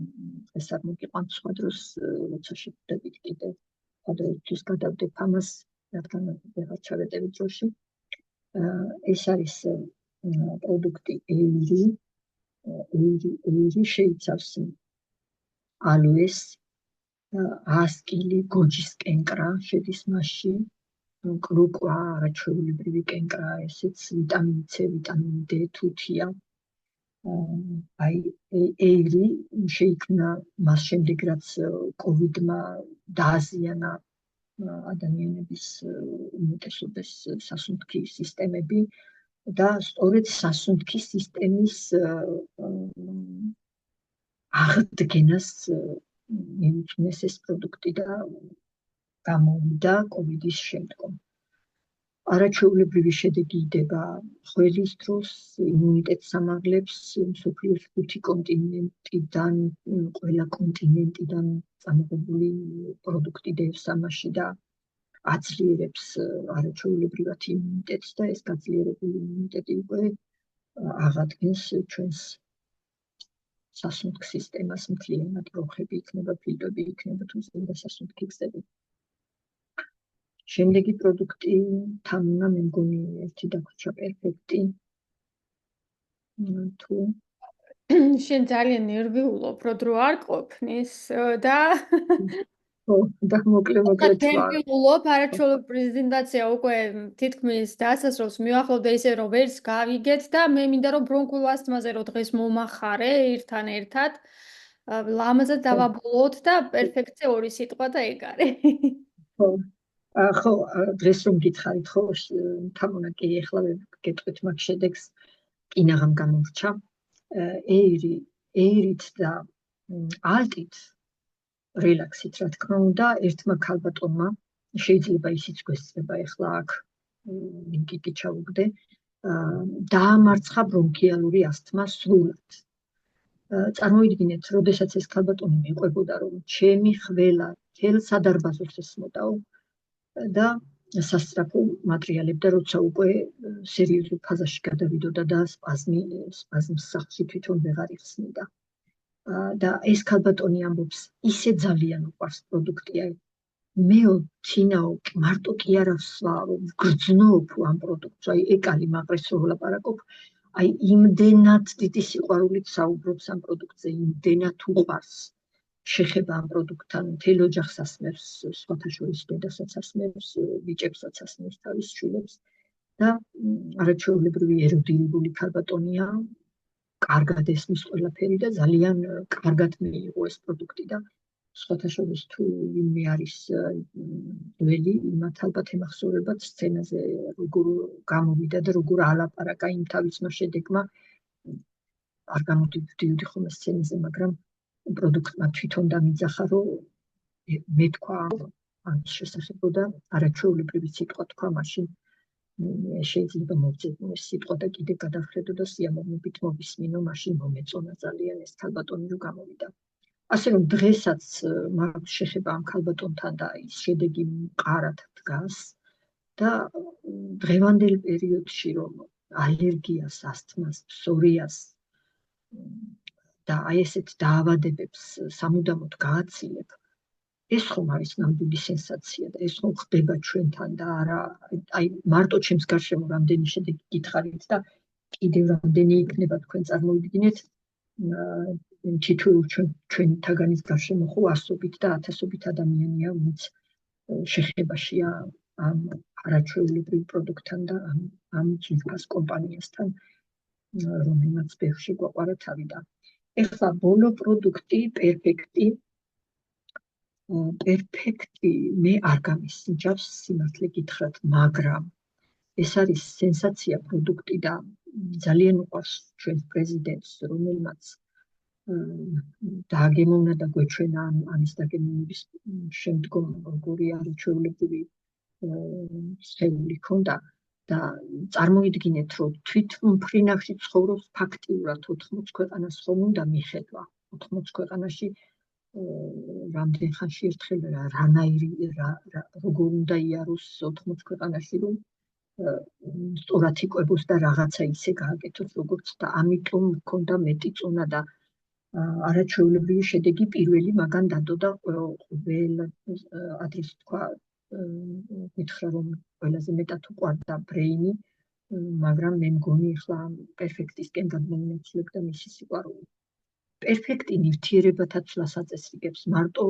დღეს არ მოგიყვანთ სხვა დროს როცა შევხვდებით კიდე გადათვის გადავდებ ამას, რადგან ვეღარ ჩავეტევი დროში. ეს არის პროდუქტი ეირი შეიცავს ალოეს, ასკილი, გოჯის კენკრა შედის მასში, კლუკვა, არაჩვეულებრივი კენკრა, ესეც ვიტამინი C, ვიტამინი D, თუთია. აი ეირი შეიქმნა მას შემდეგ, რაც კოვიდმა დააზიანა ადამიანების უმეტესობის სასუნთქი სისტემები და სწორედ სასუნთქი სისტემის აღდგენას მიუძღვნეს ეს პროდუქტი და გამოვიდა კოვიდის შემდგომ. არაჩვეულებრივი შედეგი იდება ხველის დროს, იმუნიტეტს ამაღლებს, მსოფლიოს 5 კონტინენტიდან, ყველა კონტინენტიდან წამოღებული პროდუქტი დევს ამაში და აძლიერებს არაჩვეულებრივად იმუნიტეტს და ეს გაძლიერებული იმუნიტეტი უკვე აღადგენს ჩვენს სასუნთქ სისტემას მთლიანად, ბრონხები იქნება, ფილტვები იქნება, თუ ზედა სასუნთქი გზები. შემდეგი პროდუქტი თამუნა მე მგონი ერთი დაგვრჩა პერფექტი. თუ შენ ძალიან ნერვიულობ, რო დრო არ ყოფნის და და მოკლედ ნერვიულობ, არაჩვეულებრივი პრეზენტაცია უკვე თითქმის დასასრულს მივახლოვდა ისე რომ ვერც გავიგეთ და მე მინდა რომ ბრონქულ ასთმაზე რო დღეს მომახარე ერთთან ერთად ლამაზად დავაბოლოთ და პერფექტზე ორი სიტყვა და ეგ არის. ხო, დღეს რომ გითხარით, ხო, თამუნა კი ეხლა გეტყვით მაგ შედეგს კინაღამ გამორჩა. ეირით და ალტით რელაქსით, რა თქმა უნდა, ერთმა ქალბატონმა შეიძლება ისიც გვესწრება ეხლა აქ ლინკი კი ჩავუგდე, დაამარცხა ბრონქიალური ასთმა სრულად. წარმოიდგინეთ, როდესაც ეს ქალბატონი მიყვებოდა, რომ ჩემი ხველა თელ სადარბაზოს ესმოდაო და სასწრაფო მატრიალებდა, როცა უკვე სერიოზულ ფაზაში გადავიდოდა და სპაზმის სახლში თვითონ ვეღარ იხსნიდა. და ეს ქალბატონი ამბობს, ისე ძალიან უყვარს პროდუქტია. მეო თინაო მარტო კი არა ვსვაო, გრძნობ ამ პროდუქტს, აი ეკალი მაყრეს რო ვლაპარაკობ, აი იმდენად დიდი სიყვარულით საუბრობს ამ პროდუქტზე, იმდენად უყვარს შეხება ამ პროდუქტთან, მთელ ოჯახს ასმევს, სხვათა შორის დედასაც ასმევს, ბიჭებსაც ასმევს თავის შვილებს და არაჩვეულებრივი ერუდირებული ქალბატონია, კარგად ესმის ყველაფერი და ძალიან კარგად მიიღო ეს პროდუქტი და სხვათა შორის თუ ვინმე არის ძველი, იმათ ალბათ ემახსოვრებათ სცენაზე როგორ გამოვიდა და როგორ ალაპარაკა იმ თავისმა შედეგმა. არ გამოდივდი ხოლმე სცენაზე, მაგრამ პროდუქტმა თვითონ დამიძახა, რომ მე თქვა ამის შესახებ და არაჩვეულებრივი სიტყვა თქვა მაშინ შეიძლება მოვძებნო ეს სიტყვა და კიდე გადავხედო და სიამოვნებით მოვისმინო, მაშინ მომეწონა ძალიან ეს ქალბატონი რომ გამოვიდა. ასე რომ დღესაც მაქვს შეხება ამ ქალბატონთან და ის შედეგი მყარად დგას და დღევანდელ პერიოდში რომ ალერგიას, ასთმას, ფსორიას და აი ესეთ დაავადებებს სამუდამოდ გააცილებ, ეს ხომ არის ნამდვილი სენსაცია და ეს ხომ ხდება ჩვენთან და არა აი მარტო ჩემს გარშემო რამდენი შედეგი გითხარით და კიდევ რამდენი იქნება თქვენ წარმოიდგინეთ თითოეულ ჩვენთაგანის გარშემო ხო ასობით და ათასობით ადამიანია, ვინც შეხებაშია ამ არაჩვეულებრივ პროდუქტთან და ამ ძვირფას კომპანიასთან, რომელმაც ბევრში გვაყარა თავი და ეხლა ბოლო პროდუქტი პერფექტი მე არ გამისინჯავს სიმართლე გითხრათ, მაგრამ ეს არის სენსაცია პროდუქტი და ძალიან უყვარს ჩვენს პრეზიდენტს, რომელმაც დააგემოვნა და გვეჩვენა ამის დაგემოვნების შემდგომ როგორი არაჩვეულებრივი სხეული ჰქონდა და წარმოიდგინეთ, რომ თვითმფრინავში ცხოვრობს ფაქტიურად 80 ქვეყანას ხომ უნდა მიხედვა. 80 ქვეყანაში რამდენ ხანში ერთხელ როგორ უნდა იაროს 80 ქვეყანაში, რომ სწორად იკვებოს და რაღაცა ისე გააკეთოს, როგორც და ამიტომ ჰქონდა მეტი წონა და არაჩვეულებრივი შედეგი პირველი მაგან დადო და ყველა ადრეს თქვა გითხრა რომ ყველაზე მეტად უყვარდა ბრეინი, მაგრამ მე მგონი ახლა პერფექტისკენ გადმომეცვლებდა მისი სიყვარული. პერფექტი ნივთიერებათაც აწესრიგებს, მარტო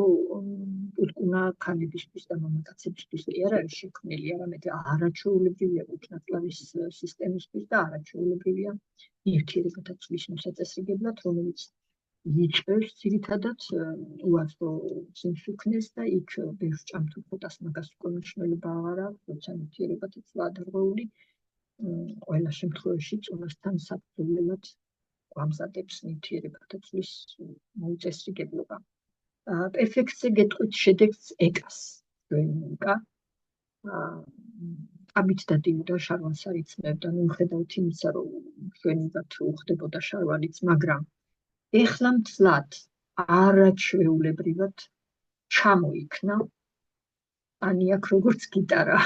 უტკუნა ქალებისთვის და მამაკაცებისთვის კი არ არის შექმნილი, არამედ არაჩვეულებრივია კუჭნაწლავის სისტემისთვის და არაჩვეულებრივია ნივთიერებათაც მოსაწესრიგებლად, რომელიც იწევს ძირითადად უაზრო სიმსუქნეს და იქ ბევრ ჭამთუხუტას მაგას უკვე მნიშვნელობა აღარ აქვს, როცა ნივთიერებათაც ადარღვეული ყველა შემთხვევაში წონასთან საბრძოლველად გვამზადებს ნივთიერებათაცვლის მოუწესრიგებლობა. პერფექტზე გეტყვით შედეგს ეკას. აბით დადიოდა შარვანს არიწმებდა, მიუხედავად იმისა, რომ ჩვენივად უხდებოდა შარვანიც, მაგრამ ეხლა მთლად არაჩვეულებრივად ჩამოიქნა ანიაკ როგორც გიტარა,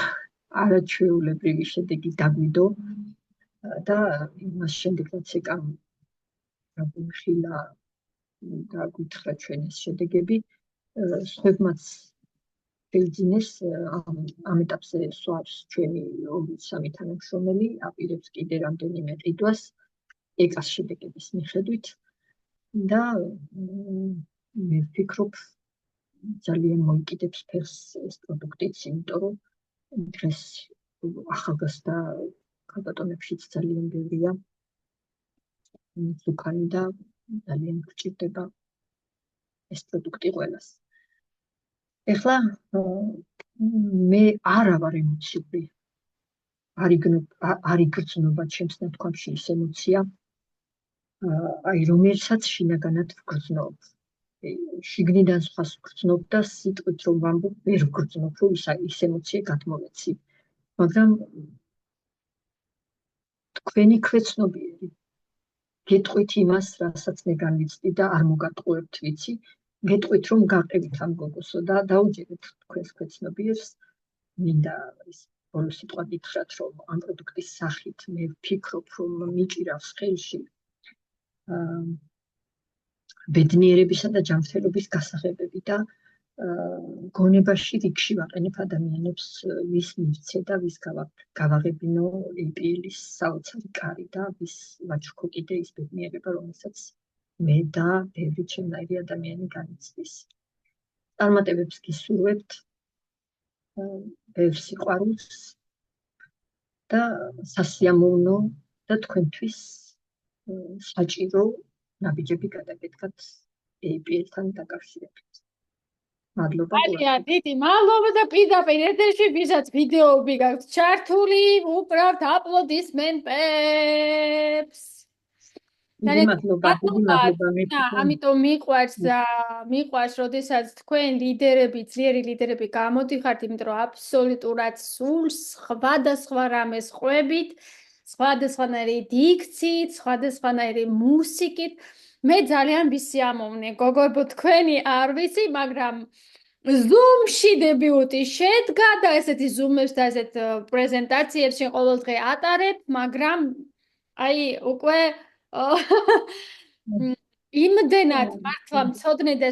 არაჩვეულებრივი შედეგი დაგვიდო და იმას შემდეგ რაც ეკამ გაგუხილა და გითხრა ჩვენი შედეგები, სხვებმაც შეიძინეს ამ ეტაპზე სვავს ჩვენი 2-3 თანამშრომელი აპირებს კიდე რამდენიმე ყიდვას ეკას შედეგების მიხედვით და მე ვფიქრობ ძალიან მოიკიდებს ფეხს ეს პროდუქტიც, იმიტომ რომ დღეს ახალგაზრდა ქალბატონებშიც ძალიან ბევრია მსუქანი და ძალიან გჭირდება ეს პროდუქტი ყველას. ეხლა მე არა ვარ ემოციური, არ იგრძნობა ჩემს ნათქვამში ის ემოცია, აი რომელსაც შინაგანად ვგრძნობ. შიგნიდან სხვას ვგრძნობ და სიტყვით რომ ვამბობ, ვერ ვგრძნობ, რომ ის ემოცია გადმოვეცი. მაგრამ თქვენი ქვეცნობიერი გეტყვით იმას, რასაც მე განვიცდი და არ მოგატყუებთ ვიცი, გეტყვით რომ გაყევით ამ გოგოსო და დაუჯერეთ თქვენს ქვეცნობიერს. მინდა ის ბოლო სიტყვა გითხრათ, რომ ამ პროდუქტის სახით მე ვფიქრობ, რომ მიჭირავს ხელში ბედნიერებისა და ჯანმრთელობის გასაღებები და გონებაში რიგში ვაყენებ ადამიანებს, ვის მივცე და ვის გავაღებინო APL-ის საოცარი კარი და ვის ვაჩუქო კიდე ის ბედნიერება, რომელსაც მე და ბევრი ჩემნაირი ადამიანი განიცდის. წარმატებებს გისურვებთ, ბევრ სიყვარულს და სასიამოვნო და თქვენთვის საჭირო ნაბიჯები გადაგედგათ APL-თან დაკავშირებით. მადლობა. დიდი მადლობა და პირდაპირ ეთერში ვისაც ვიდეოები გაქვთ ჩართული, უკრავთ აპლოდისმენტებს. მადლობა. ამიტომ მიყვარს, როდესაც თქვენ ლიდერები, ძლიერი ლიდერები გამოდიხართ, იმიტომ რომ აბსოლუტურად სულ სხვადასხვა რამეს ყვებით, სხვადასხვანაირი დიქციით, სხვადასხვანაირი მუსიკით. მე ძალიან ვისიამოვნე, გოგოებო, თქვენი არ ვიცი, მაგრამ Zoom-ში დებიუტი შედგა და ესეთი Zoom-ებს და ესეთ პრეზენტაციებს შენ ყოველდღე ატარებ, მაგრამ აი უკვე იმდენად მართლა მცოდნე და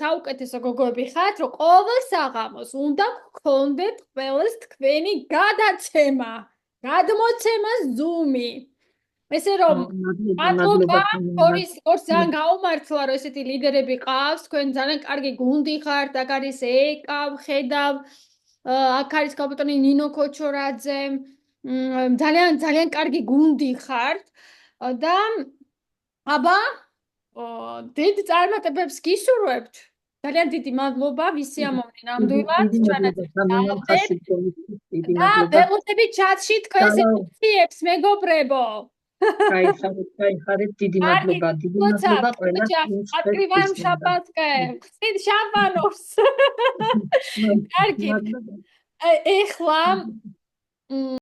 საუკეთესო გოგოები ხართ, რომ ყოველ საღამოს უნდა გქონდეთ ყველას თქვენი გადაცემა, გადმოცემა Zoom-ი. ესე რომ მადლობა, ორს ძალიან გაუმართლა, რომ ესეთი ლიდერები ყავს, თქვენ ძალიან კარგი გუნდი ხართ, აქ არის ეკა, ვხედავ, აქ არის ქალბატონი ნინო ქოჩორაძე, ძალიან კარგი გუნდი ხართ და აბა დიდ წარმატებებს გისურვებთ. ძალიან დიდი მადლობა, ვისიამოვნე ნამდვილად ჩვენაც და ვეღუცები ჩატში თქვენს ემოციებს, მეგობრებო. გაიხარეთ, დიდი მადლობა ყველას. აკრივარ შაბათკე, ხსნით შაბანოს. კარგი. ეხლა